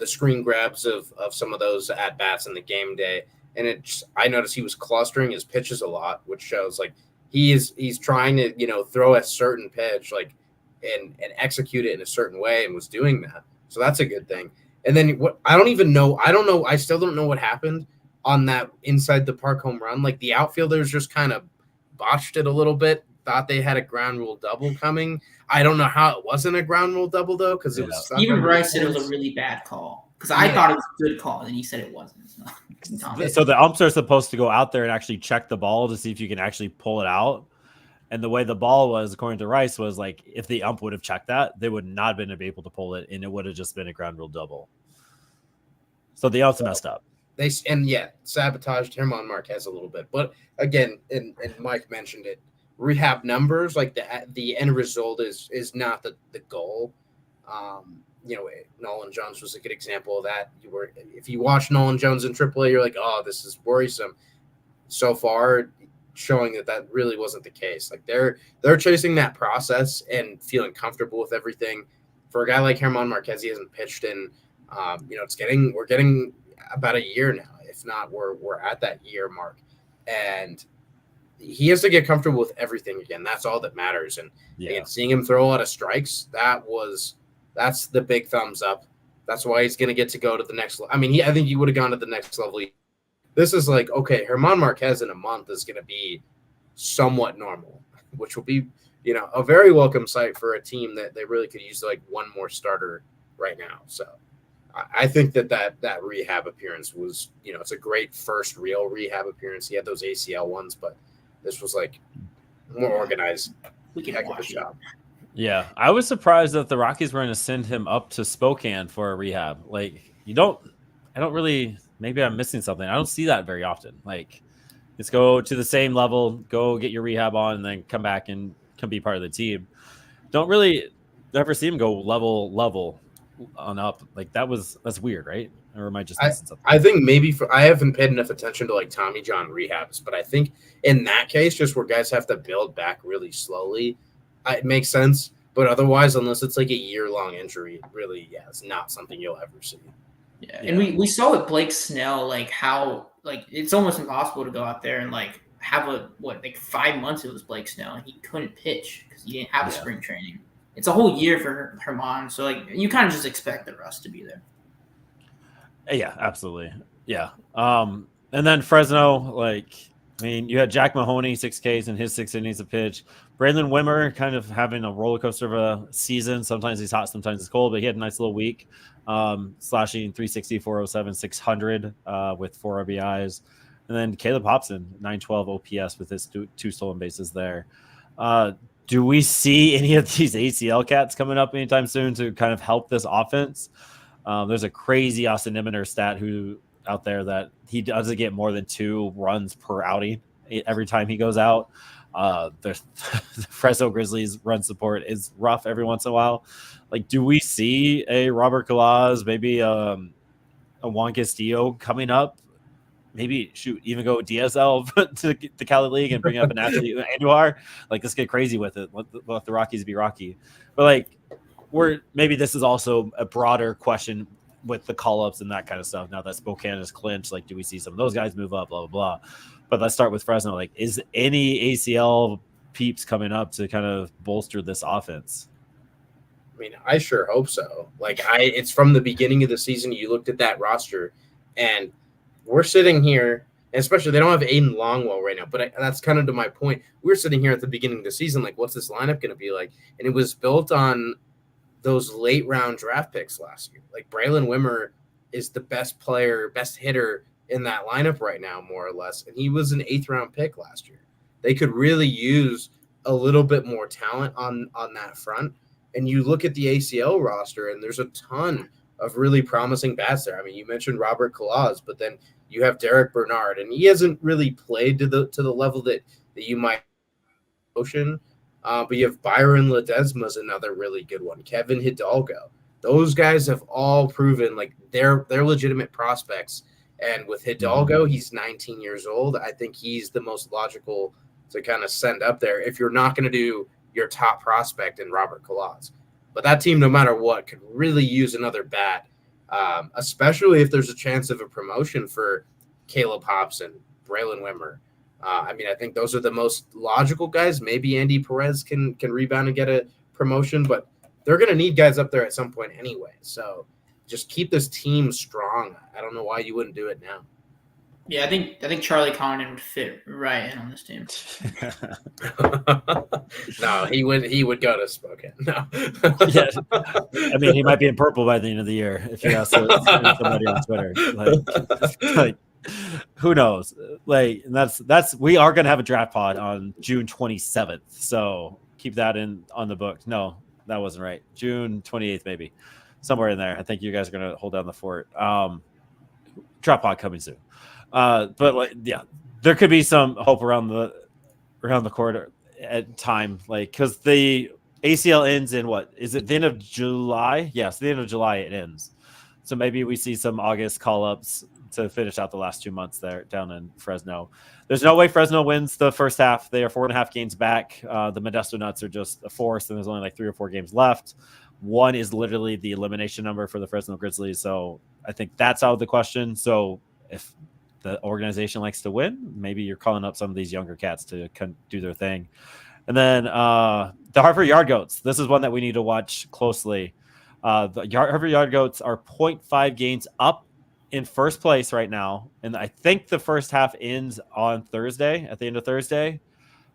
screen grabs of some of those at bats in the game day, and I noticed he was clustering his pitches a lot, which shows like he's trying to throw a certain pitch like and execute it in a certain way, and was doing that. So that's a good thing. And then I still don't know what happened on that inside the park home run. Like the outfielders just kind of botched it a little bit. Thought they had a ground rule double coming. I don't know how it wasn't a ground rule double though, because it was. Even Bryce said it was a really bad call because I thought it was a good call, and he said it wasn't. So the umps are supposed to go out there and actually check the ball to see if you can actually pull it out. And the way the ball was, according to Rice, was like if the ump would have checked that, they would not have been able to pull it, and it would have just been a ground rule double. So the umps messed up. They sabotaged Germán Marquez a little bit, but again, and Mike mentioned it. Rehab numbers, like the end result is not the goal. Nolan Jones was a good example of that. If you watch Nolan Jones in AAA, you're like, oh, this is worrisome. So far, showing that really wasn't the case. Like they're chasing that process and feeling comfortable with everything. For a guy like Germán Marquez, he hasn't pitched in. We're getting about a year now. If not, we're at that year mark, and he has to get comfortable with everything again. That's all that matters. And again, seeing him throw a lot of strikes, that's the big thumbs up. That's why he's going to get to go to the next level. I mean, I think he would have gone to the next level. This is like, okay, Germán Marquez in a month is going to be somewhat normal, which will be, a very welcome sight for a team that they really could use like one more starter right now. So I think that rehab appearance was, it's a great first real rehab appearance. He had those ACL ones, but this was like more organized. We can watch it. Yeah, I was surprised that the Rockies were going to send him up to Spokane for a rehab. Like, I don't really, maybe I'm missing something. I don't see that very often. Like, just go to the same level, go get your rehab on, and then come back and come be part of the team. Don't really ever see him go level on up. Like, that's weird, right? Or am I just missing something? I think maybe I haven't paid enough attention to like Tommy John rehabs, but I think in that case, just where guys have to build back really slowly, it makes sense. But otherwise, unless it's like a year-long injury, really, it's not something you'll ever see. Yeah, and we saw with Blake Snell like how like it's almost impossible to go out there and like have 5 months it was Blake Snell and he couldn't pitch because he didn't have a spring training. It's a whole year for Germán, so like you kind of just expect the rust to be there. Yeah, absolutely. Yeah. And then Fresno, you had Jack Mahoney, 6 Ks in his 6 innings of pitch. Brandon Wimmer kind of having a roller coaster of a season. Sometimes he's hot, sometimes he's cold, but he had a nice little week, slashing 360, 407, 600 with 4 RBIs. And then Caleb Hobson, 912 OPS with his 2 stolen bases there. Do we see any of these ACL cats coming up anytime soon to kind of help this offense? There's a crazy Austin Niminer stat out there that he doesn't get more than 2 runs per outing every time he goes out. The Fresno Grizzlies run support is rough every once in a while. Like, do we see a Robert Galaz, maybe a Juan Castillo coming up? Maybe even go DSL to the Cali League and bring up an athlete Andujar. Like, let's get crazy with it. Let the Rockies be Rocky. But maybe this is also a broader question with the call-ups and that kind of stuff. Now that Spokane is clinched, like, do we see some of those guys move up, blah, blah, blah. But let's start with Fresno. Like, is any ACL peeps coming up to kind of bolster this offense? I mean, I sure hope so. It's from the beginning of the season. You looked at that roster, and we're sitting here, and especially they don't have Aiden Longwell right now, but that's kind of to my point. We're sitting here at the beginning of the season, like, what's this lineup going to be like? And it was built on those late round draft picks last year. Like, Braylon Wimmer is the best player, best hitter in that lineup right now, more or less. And he was an 8th round pick last year. They could really use a little bit more talent on that front. And you look at the ACL roster, and there's a ton of really promising bats there. I mean, you mentioned Robert Kalaz, but then you have Derek Bernard, and he hasn't really played to the level that you might ocean. But you have Byron Ledesma is another really good one. Kevin Hidalgo. Those guys have all proven like they're legitimate prospects. And with Hidalgo, he's 19 years old. I think he's the most logical to kind of send up there if you're not going to do your top prospect in Robert Kalaz. But that team, no matter what, could really use another bat, especially if there's a chance of a promotion for Caleb Hobson, Braylon Wimmer. I mean, I think those are the most logical guys. Maybe Andy Perez can rebound and get a promotion, but they're going to need guys up there at some point anyway. So just keep this team strong. I don't know why you wouldn't do it now. Yeah, I think Charlie Condon would fit right in on this team. No, he would go to Spokane. No. Yeah. I mean, he might be in purple by the end of the year if you ask somebody on Twitter. Like, who knows? Like, and that's we are going to have a draft pod on June 27th, so keep that on the book. No, that wasn't right. June 28th, maybe somewhere in there. I think you guys are going to hold down the fort. Draft pod coming soon. But like, yeah, there could be some hope around the quarter at time, like, because the ACL ends in what is it? The end of July? Yes, the end of July it ends. So maybe we see some August call ups to finish out the last 2 months there down in Fresno. There's no way Fresno wins the first half. They are 4.5 games back. The Modesto Nuts are just a force, and there's only like 3 or 4 games left. 1 is literally the elimination number for the Fresno Grizzlies. So I think that's out of the question. So if the organization likes to win, maybe you're calling up some of these younger cats to do their thing. And then the Hartford Yard Goats. This is one that we need to watch closely. The Hartford Yard Goats are 0.5 games up in first place right now. And I think the first half ends on Thursday, at the end of Thursday.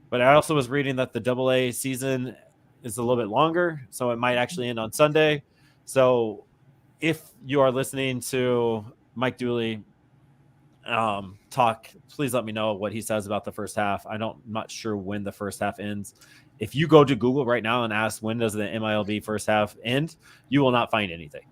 But I also was reading that the AA season is a little bit longer, so it might actually end on Sunday. So if you are listening to Mike Dooley talk, please let me know what he says about the first half. I'm not sure when the first half ends. If you go to Google right now and ask when does the MILB first half end, you will not find anything.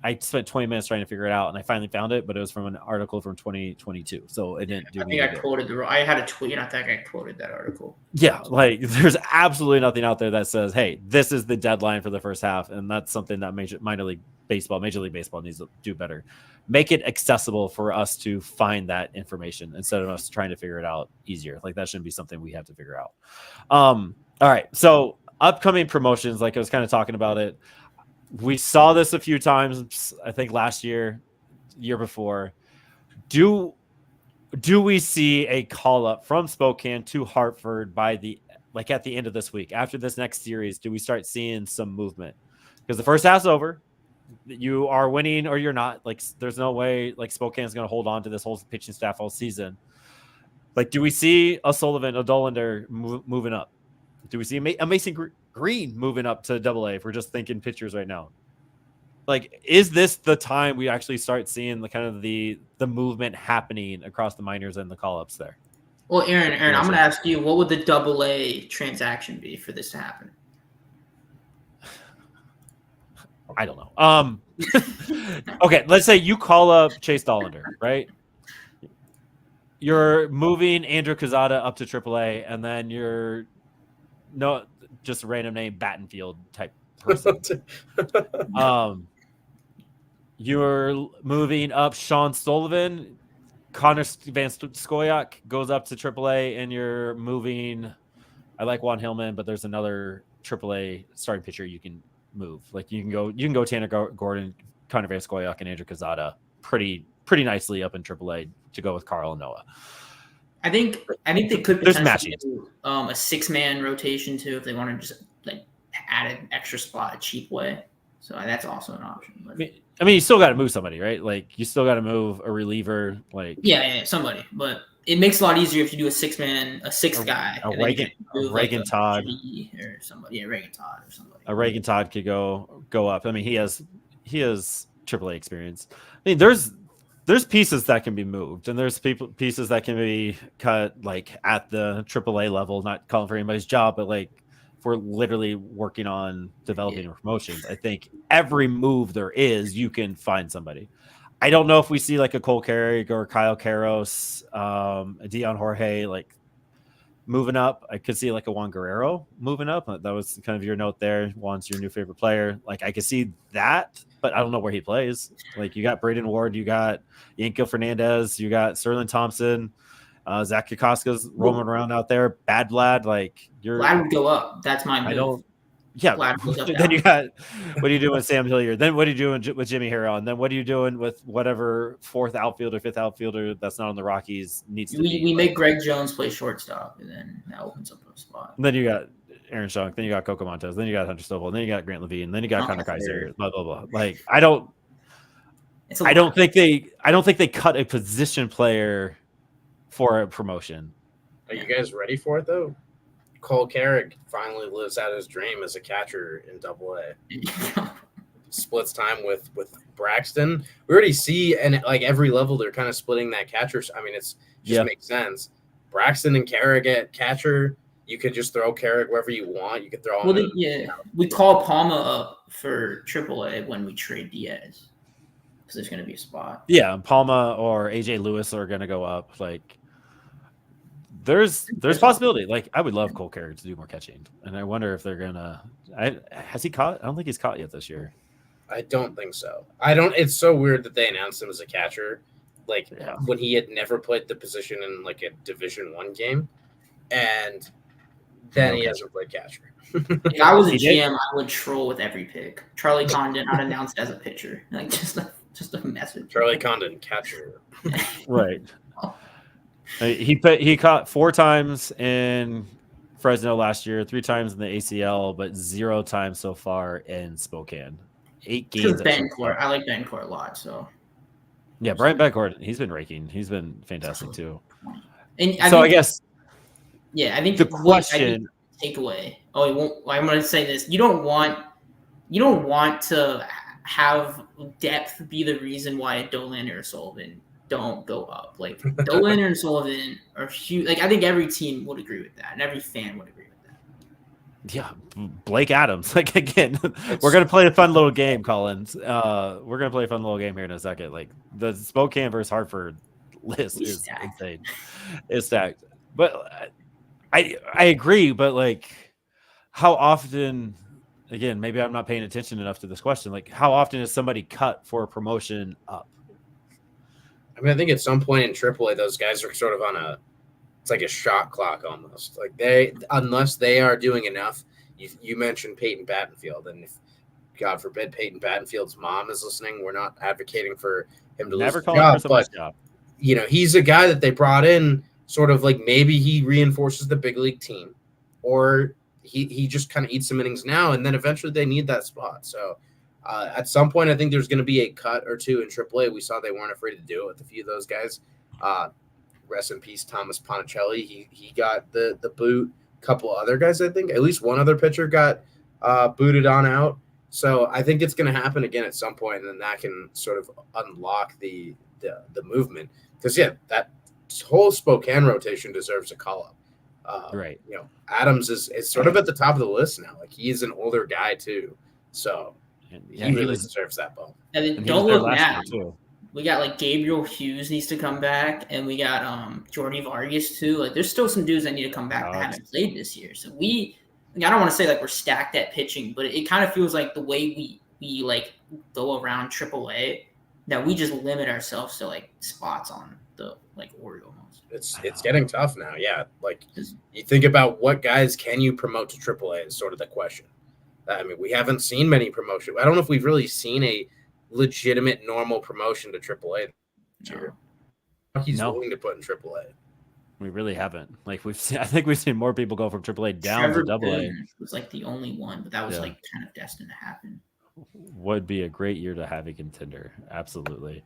I spent 20 minutes trying to figure it out, and I finally found it, but it was from an article from 2022, so it didn't do. I think I quoted I had a tweet, and I think I quoted that article. Yeah, like there's absolutely nothing out there that says, "Hey, this is the deadline for the first half," and that's something that Major League Baseball needs to do better. Make it accessible for us to find that information instead of us trying to figure it out easier. Like that shouldn't be something we have to figure out. All right, so upcoming promotions, like I was kind of talking about it. We saw this a few times, I think last year before. Do we see a call up from Spokane to Hartford at the end of this week? After this next series, do we start seeing some movement? Because the first half's over. You are winning or you're not. Like, there's no way like Spokane's going to hold on to this whole pitching staff all season. Like, do we see a Sullivan, a Dolander moving up? Do we see a Mason Green moving up to AA if we're just thinking pitchers right now? Like, is this the time we actually start seeing the kind of the movement happening across the minors and the call-ups there? Well, Aaron, I'm going to ask you, what would the AA transaction be for this to happen? I don't know. Okay, let's say you call up Chase Dollander, right? You're moving Andrew Quezada up to AAA, and then you're just a random name Battenfield type person. You're moving up Sean Sullivan. Connor Van Scoyoc goes up to AAA, and you're moving. I like Juan Hillman, but there's another AAA starting pitcher you can move. Like you can go Tanner Gordon, Connor Van Scoyoc, and Andrew Quezada pretty nicely up in AAA to go with Carl and Noah. I think they could potentially do a 6-man rotation too if they want to just like add an extra spot a cheap way. So that's also an option. But, I mean, you still got to move somebody, right? Like you still got to move a reliever, like somebody. But it makes it a lot easier if you do a sixth guy, a Reagan Todd or somebody, Reagan Todd or somebody. A Reagan Todd could go up. I mean, he has AAA experience. I mean, there's pieces that can be moved, and there's pieces that can be cut like at the AAA level. Not calling for anybody's job, but like if we're literally working on developing promotions, I think every move there is, you can find somebody. I don't know if we see like a Cole Carrick or Kyle Karros, a Dion Jorge like moving up. I could see like a Juan Guerrero moving up. That was kind of your note there. Juan's your new favorite player. Like I could see that, but I don't know where he plays. Like you got Braden Ward, you got Yankel Fernandez, you got Sterling Thompson, Zach Kokoska's roaming around out there. Bad Vlad, like Vlad would go up. That's my move. I don't. Yeah. Then you got what are you doing with Sam Hilliard? Then what are you doing with Jimmy Harrell? And then what are you doing with whatever fourth outfielder, fifth outfielder that's not on the Rockies needs to be? We make Greg Jones play shortstop, and then that opens up a spot. And then you got Aaron Schunk, then you got Coco Montes, then you got Hunter Stovall, then you got Grant Levine, then you got Connor Kaiser, blah blah blah. Like I don't think they cut a position player for a promotion. Are you guys ready for it though? Cole Carrick finally lives out his dream as a catcher in AA. Splits time with Braxton. We already see, and like every level, they're kind of splitting that catcher. I mean, it's just makes sense. Braxton and Carrick at catcher. You could just throw Carrick wherever you want. You could throw him. We call Palma up for AAA when we trade Diaz because there's going to be a spot. Yeah, Palma or AJ Lewis are going to go up. Like. There's possibility. Like I would love Cole Carrick to do more catching, and I wonder if they're gonna. Has he caught? I don't think he's caught yet this year. I don't think so. It's so weird that they announced him as a catcher, like when he had never played the position in like a Division I game, and then he hasn't played catcher. If I was a GM, I would troll with every pick. Charlie Condon not announced as a pitcher, like just a message. Charlie Condon catcher, right. He caught 4 times in Fresno last year, 3 times in the ACL, but 0 times so far in Spokane. 8 games. I like Bencourt a lot. So yeah, Brian Bencourt, he's been raking. He's been fantastic too. And I guess I think the question takeaway. Oh, I'm going to say this: you don't want to have depth be the reason why Dolan or Sullivan don't go up. Like Dolan and Sullivan are huge. Like I think every team would agree with that, and every fan would agree with that. Yeah, Blake Adams. Like again, we're gonna play a fun little game, Collins. We're gonna play a fun little game here in a second. Like the Spokane versus Hartford list is insane. It's stacked. But I agree. But like, how often? Again, maybe I'm not paying attention enough to this question. Like, how often is somebody cut for a promotion up? I mean, I think at some point in AAA, those guys are sort of it's like a shot clock almost. Like unless they are doing enough. You mentioned Peyton Battenfield, and if God forbid Peyton Battenfield's mom is listening, we're not advocating for him to lose his job, but he's a guy that they brought in sort of like maybe he reinforces the big league team, or he just kind of eats some innings now, and then eventually they need that spot. So. At some point, I think there's going to be a cut or two in AAA. We saw they weren't afraid to do it with a few of those guys. Rest in peace, Thomas Ponticelli. He got the boot. A couple other guys, I think. At least one other pitcher got booted on out. So I think it's going to happen again at some point, and then that can sort of unlock the movement. Because, that whole Spokane rotation deserves a call-up. Right. Adams is sort of at the top of the list now. Like, he's an older guy, too. So – he really deserves that ball. And then don't look now. We got like Gabriel Hughes needs to come back, and we got Jordy Vargas too. Like there's still some dudes that need to come back that haven't played this year. So I don't want to say like we're stacked at pitching, but it kind of feels like the way we like go around AAA that we just limit ourselves to like spots on the like order almost. It's getting tough now. Yeah, like you think about what guys can you promote to AAA is sort of the question. I mean, we haven't seen many promotions. I don't know if we've really seen a legitimate normal promotion to AAA this year. He's willing to put in AAA. We really haven't. Like I think we've seen more people go from AAA down Trevor to AA. Goodman was like the only one, but that was Yeah. like kind of destined to happen. Would be a great year to have a contender. Absolutely.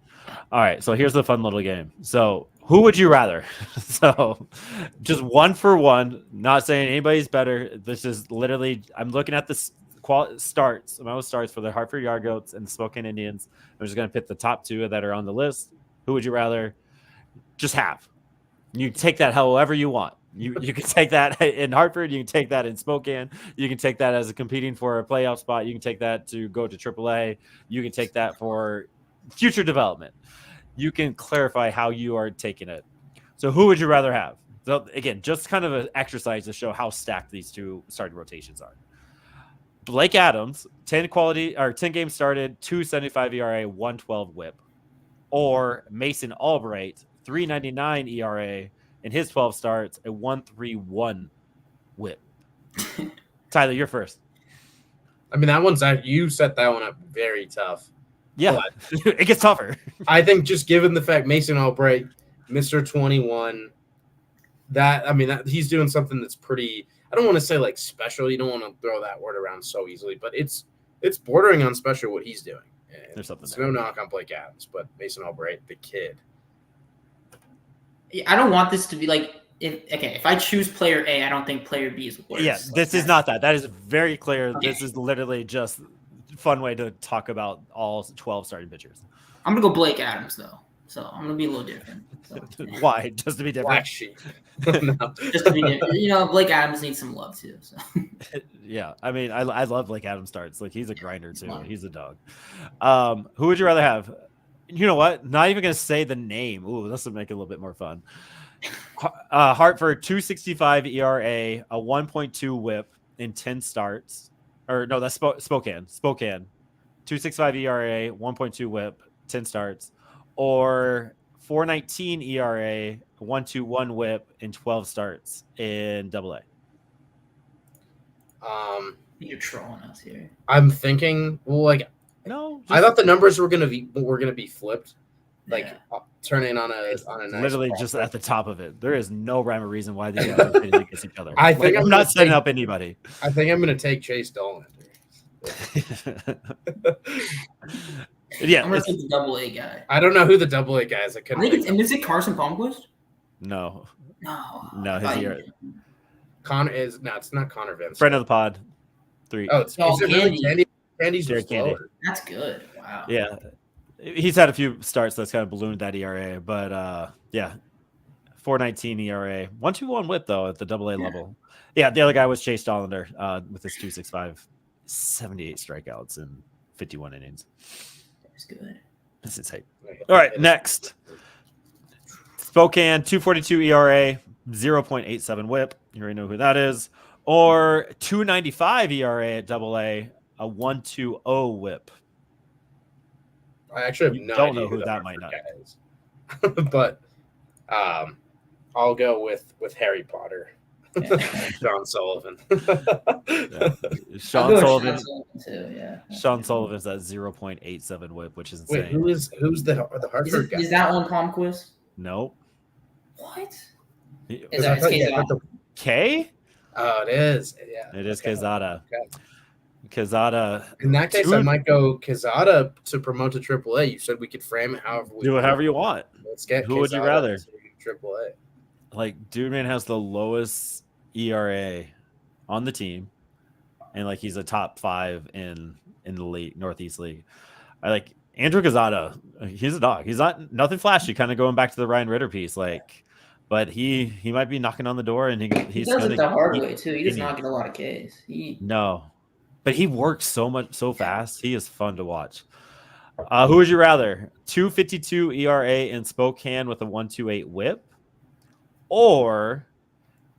All right. So here's the fun little game. So who would you rather? So just one for one, not saying anybody's better. This is literally, I'm looking at the starts, most starts for the Hartford Yard Goats and the Spokane Indians. I'm just going to pick the top two that are on the list. Who would you rather just have? You take that however you want. You can take that in Hartford. You can take that in Spokane. You can take that as a competing for a playoff spot. You can take that to go to AAA. You can take that for future development. You can clarify how you are taking it. So who would you rather have? So again, just kind of an exercise to show how stacked these two starting rotations are. Blake Adams, 10 games started, 2.75 ERA, 1.12 WHIP, or Mason Albright, 3.99 ERA in his 12 starts, a 1.31 WHIP. Tyler, you're first. I mean, you set that one up very tough. Yeah, it gets tougher. I think just given the fact Mason Albright, Mr. 21, that he's doing something that's pretty. I don't want to say like special. You don't want to throw that word around so easily, but it's bordering on special what he's doing. And there's something. It's no knock on Blake Adams, but Mason Albright, the kid. I don't want this to be like if I choose player A, I don't think player B is worse. Yeah, this is not that. That is very clear. Okay. This is literally just a fun way to talk about all 12 starting pitchers. I'm gonna go Blake Adams though, so I'm gonna be a little different. So. Why? Just to be different. Black sheep. No. Just to be different. Blake Adams needs some love too. So. Yeah, I mean, I love Blake Adams starts. Like he's a grinder too. He's a dog. Who would you rather have? You know what? Not even going to say the name. Ooh, this will make it a little bit more fun. Hartford, 2.65 ERA, a 1.2 WHIP in 10 starts. Or no, that's Spokane. 2.65 ERA, 1.2 WHIP, 10 starts. Or 4.19 ERA, 1.21 WHIP in 12 starts in AA. You're trolling us here. I'm thinking, no, I thought the numbers were gonna be flipped, turning on a nice literally ball. Just at the top of it. There is no rhyme or reason why these guys are pitting against each other. I think I'm not setting up anybody. I think I'm gonna take Chase Dolan. Yeah, I'm gonna take the AA guy. I don't know who the AA guy is. Is it Carson Palmquist? No. Connor is it's not Connor Vince. Friend of the pod. 3. Oh, is it really Candy? Candy's Candy. That's good. Wow. Yeah. He's had a few starts that's kind of ballooned that ERA, but 4.19 ERA. 1.21 WHIP though at the AA level. Yeah, the other guy was Chase Dollander with his 2.65, 78 strikeouts in 51 innings. That's good. That's insane. All right, next. Spokane, 2.42 ERA, 0.87 WHIP. You already know who that is. Or 2.95 ERA at AA, a 1.20 WHIP. I actually have don't know who that might not is. But I'll go with Harry Potter. Sean Sullivan. Sean Sullivan too, yeah. Sean Sullivan's at 0.87 WHIP, which is insane. Wait, who's the Hartford guy? Is that one Palmquist? Nope. What? Is that K? Oh, it is. Yeah. It is Quezada. Okay. Quezada. In that case, I might go Quezada to promote to AAA. You said we could frame it however we do it however you want. Let's get who would you rather? AAA. Like, dude, man has the lowest ERA on the team, and like he's a top 5 in the league, Northeast League. I like Andrew Quezada. He's a dog. He's nothing flashy. Kind of going back to the Ryan Ritter piece, like. But he might be knocking on the door, and he does it the hard way too. He does not get a lot of Ks. No, but he works so fast. He is fun to watch. Who would you rather? 2.52 ERA in Spokane with a 1.28 WHIP, or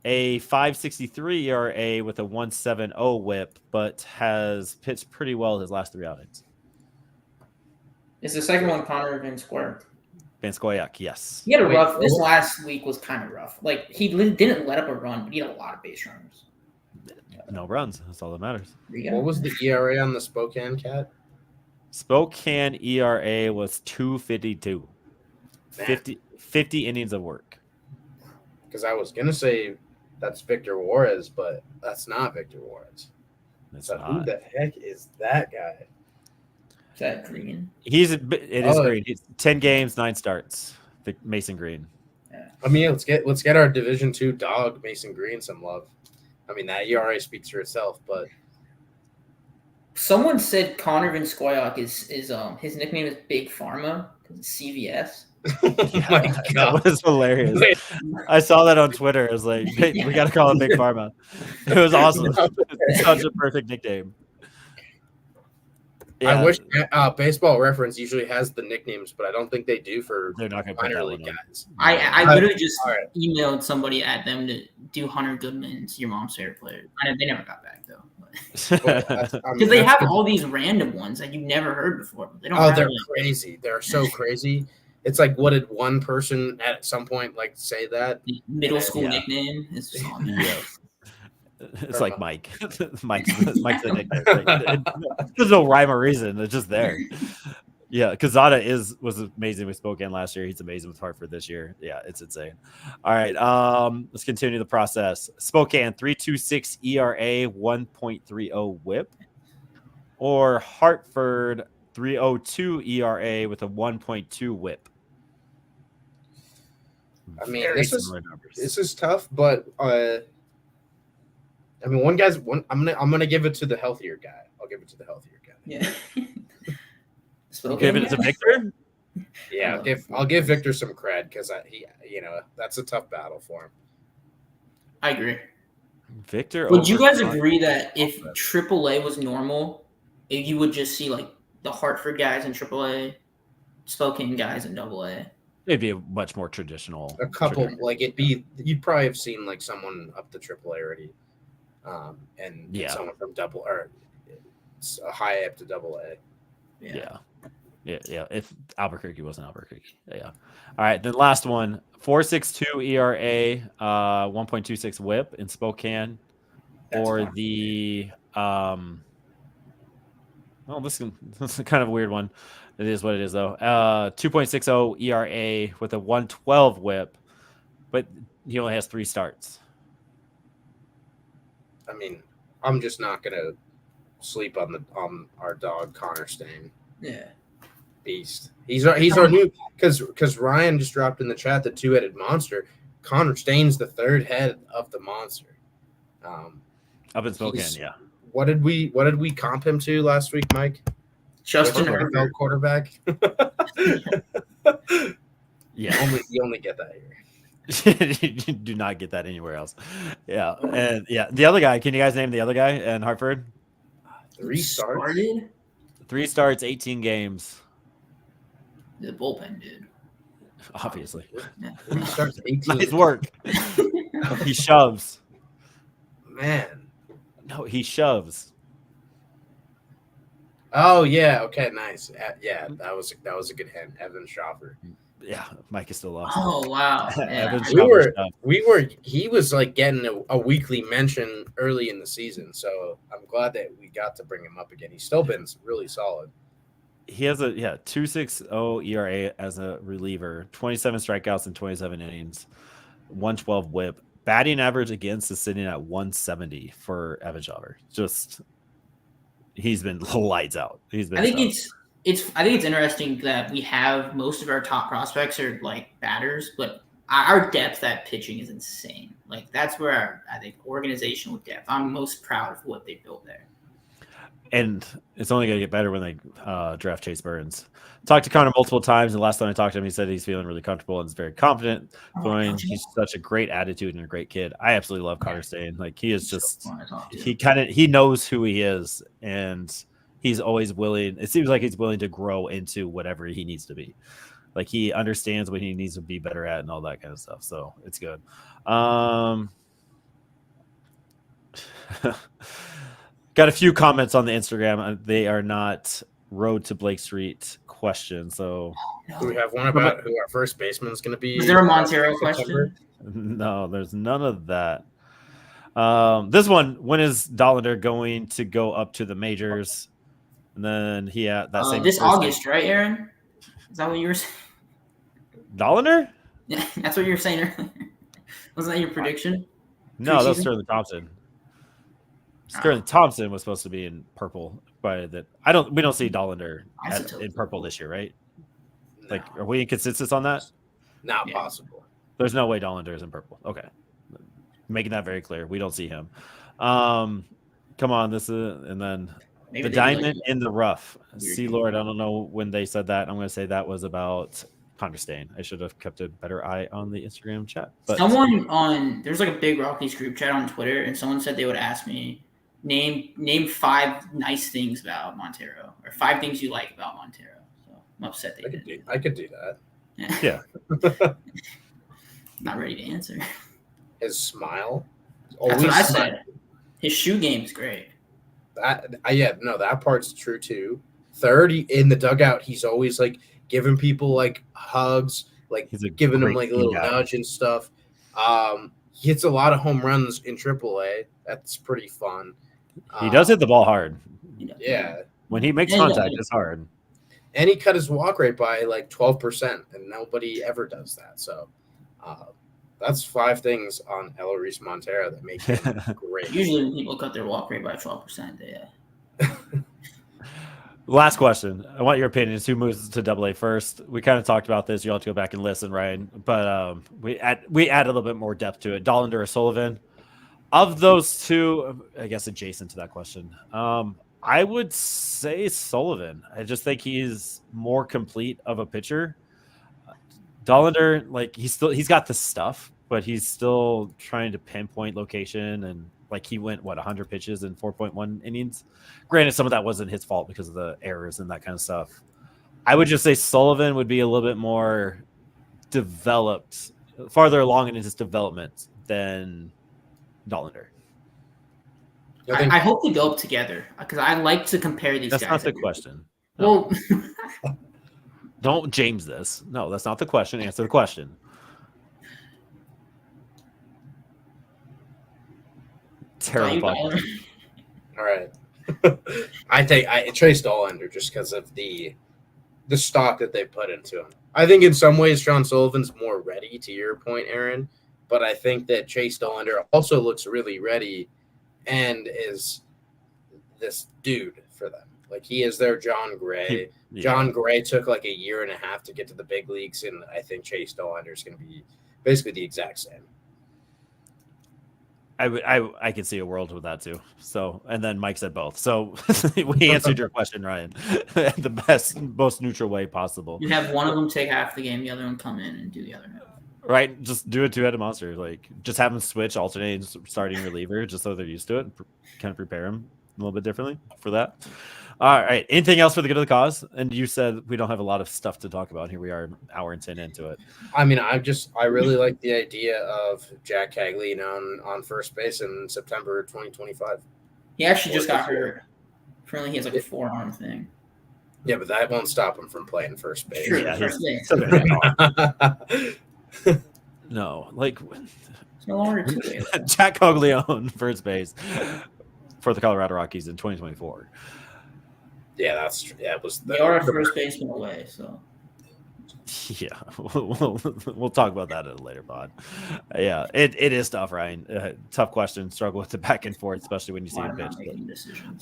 a 5.63 ERA with a 1.70 WHIP, but has pitched pretty well his last 3 outings? Is the second one Connor Van Square? Van Scoyac, yes. He had a rough. This last week was kind of rough. Like he didn't let up a run, but he had a lot of base runners. No runs. That's all that matters. What was the ERA on the Spokane cat? Spokane ERA was 2.52. 50 innings of work. because I was gonna say that's Victor Juarez, but that's not Victor Juarez. It's So who not. the heck is that guy? Is that Green? It is Green. He's 10 games, 9 starts. Mason Green. I mean, let's get our Division II dog Mason Green some love. I mean, that ERA speaks for itself, but Someone said Connor Van Scoyoc is his nickname is Big Pharma because it's CVS. oh my That god, was hilarious. I saw that on Twitter. It was like, we got to call it Big Pharma. It was awesome. Such a perfect nickname. I wish Baseball Reference usually has the nicknames, but I don't think they do for they're not going to put minor that league one on. guys. I literally just right. emailed somebody at them to do Hunter Goodman's Your Mom's Favorite Player. I know they never got back though. Because they have all these random ones that you've never heard before. They don't. They're crazy. They're so crazy. It's like, what did one person at some point like say that? The middle school nickname is just on there. Yeah. It's like Mike. Mike's the nickname. Like, there's no rhyme or reason. It's just there. Yeah, Quezada was amazing with Spokane last year. He's amazing with Hartford this year. Yeah, it's insane. All right, let's continue the process. Spokane 3.26 ERA, 1.30 WHIP, or Hartford 3.02 ERA with a 1.2 WHIP. I mean, this is tough, but I mean, one. I'm gonna give it to the healthier guy. I'll give it to the healthier guy. Yeah. Give it to Victor. Yeah, I'll give Victor some cred because that's a tough battle for him. I agree. Victor, would you guys agree that if AAA was normal, if you would just see like the Hartford guys in AAA, Spokane guys in AA? It'd be a much more traditional. A couple like you'd probably have seen like someone up to AAA already, and someone from a high up to AA. Yeah. If Albuquerque wasn't Albuquerque, yeah. All right, the last one: 4.62 ERA, 1.26 WHIP in Spokane, or the this is kind of a weird one. It is what it is though. 2.60 ERA with a 1.12 WHIP, but he only has 3 starts. I mean, I'm just not gonna sleep on our dog Connor Stain. Yeah, beast. He's our new because Ryan just dropped in the chat the 2-headed monster. Connor Stain's the 3rd head of the monster. Up in Spokane, yeah. What did we comp him to last week, Mike? Justin Herbert, quarterback. Yeah, you only get that here. You do not get that anywhere else. Yeah, and the other guy. Can you guys name the other guy in Hartford? 3 starts. 3 starts, 18 games. The bullpen, dude. Obviously. Yeah. 3 starts, 18. Nice work. He shoves. Man. No, he shoves. Oh yeah. Okay. Nice. Yeah, that was a good hint. Evan Schaffer. Yeah, Mike is still lost. Oh wow. Yeah. He was like getting a weekly mention early in the season, so I'm glad that we got to bring him up again. He's still been really solid. He has a 2.60 ERA as a reliever, 27 strikeouts in 27 innings, 1.12 WHIP. Batting average against is sitting at 170 for Evan Schaffer. He's been lights out. I think it's interesting that we have most of our top prospects are like batters, but our depth at pitching is insane. Like that's where I think organizational depth. I'm most proud of what they built there. And it's only going to get better when they draft Chase Burns. Talked to Connor multiple times, and last time I talked to him, he said he's feeling really comfortable and is very confident throwing. He's such a great attitude and a great kid. I absolutely love Connor Stain. Like he is just he knows who he is, and he's always willing. It seems like he's willing to grow into whatever he needs to be. Like he understands what he needs to be better at and all that kind of stuff. So it's good. Got a few comments on the Instagram. They are not Road to Blake Street questions. So do we have one about who our first baseman is going to be? Is there a Montero question? No, there's none of that. This one, when is Dollander going to go up to the majors? And then that same this August, right, Aaron? Is that what you were saying? Dollander? Yeah, that's what you were saying earlier. Wasn't that your prediction? No, that was Preseason? Sterling Thompson. Sterling Thompson was supposed to be in purple, but we don't see Dollander in purple this year, right? No, Like, are we in consensus on that? not possible. There's no way Dollander is in purple. Okay, making that very clear. We don't see him. Come on, this is and then Maybe the diamond in the rough. Sea Lord. I don't know when they said that. I'm going to say that was about Converstain. I should have kept a better eye on the Instagram chat. But there's like a big Rockies group chat on Twitter, and someone said they would ask me name 5 nice things about Montero or 5 things you like about Montero. So I'm upset they didn't. I could do that. Yeah. Not ready to answer. His smile. That's what I said. His shoe game's great. That part's true too. Third, in the dugout, he's always like giving people like hugs, like he's giving them like a little nudge and stuff. He hits a lot of home runs in AAA. That's pretty fun. He does hit the ball hard. Yeah. When he makes contact, it's hard. And he cut his walk rate by like 12%, and nobody ever does that. So that's 5 things on Eloise Montero that make him great. Usually when people cut their walk rate by 12%, yeah. Last question. I want your opinions. Who moves to AA first? We kind of talked about this. You'll have to go back and listen, Ryan. But we add a little bit more depth to it. Dollander or Sullivan? Of those two, I guess adjacent to that question, I would say Sullivan. I just think he's more complete of a pitcher. Dollander, like he's got the stuff, but he's still trying to pinpoint location, and like he went 100 pitches in 4.1 innings. Granted, some of that wasn't his fault because of the errors and that kind of stuff. I would just say Sullivan would be a little bit more developed, farther along in his development than Dollander. I hope they go up together because I like to compare these guys. That's not the question. No. Well, don't James this. No, that's not the question. Answer the question. Terrible. All right. I Trace Dollander just because of the stock that they put into him. I think in some ways John Sullivan's more ready, to your point, Aaron. But I think that Chase Dollander also looks really ready and is this dude for them. Like he is their John Gray. John Gray took like 1.5 years to get to the big leagues, and I think Chase Dollander is going to be basically the exact same. I could see a world with that too. So, and then Mike said both. So we answered your question, Ryan, the best, most neutral way possible. You have one of them take half the game, the other one come in and do the other half. Right, just do a 2-headed monster. Like, just have them switch, alternate starting reliever, just so they're used to it. Kind of prepare them a little bit differently for that. All right. Anything else for the good of the cause? And you said we don't have a lot of stuff to talk about. Here we are, an hour and 10 into it. I mean, I really like the idea of Jack Cagley on first base in September 2025. He actually just got hurt. Apparently, he has like a forearm thing. Yeah, but that won't stop him from playing first base. Sure, yeah, first base. No, like it's no longer Jack Coglione first base for the Colorado Rockies in 2024. Yeah, that's true. Yeah, it was. They are a first baseman away, so. Yeah, we'll talk about that in a later pod. Yeah, it is tough, Ryan. Tough question. Struggle with the back and forth, especially when you see him pitch.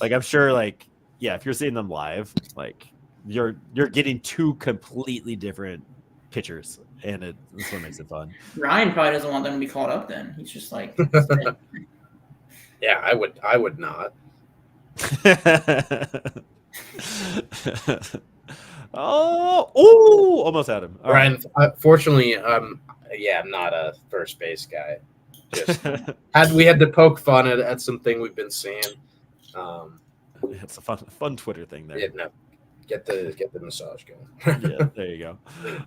Like I'm sure, like if you're seeing them live, like you're getting 2 completely different pitchers, and that's what makes it fun. Ryan probably doesn't want them to be called up. Then he's just like, yeah, I would not. Almost had him. All Ryan, fortunately, I'm not a first base guy. Just we had to poke fun at something we've been seeing. It's a fun Twitter thing there. Yeah, no, get the massage going. Yeah, there you go.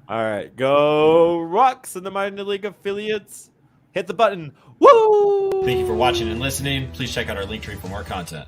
All right, go Rocks in the minor league affiliates. Hit the button. Woo! Thank you for watching and listening. Please check out our link tree for more content.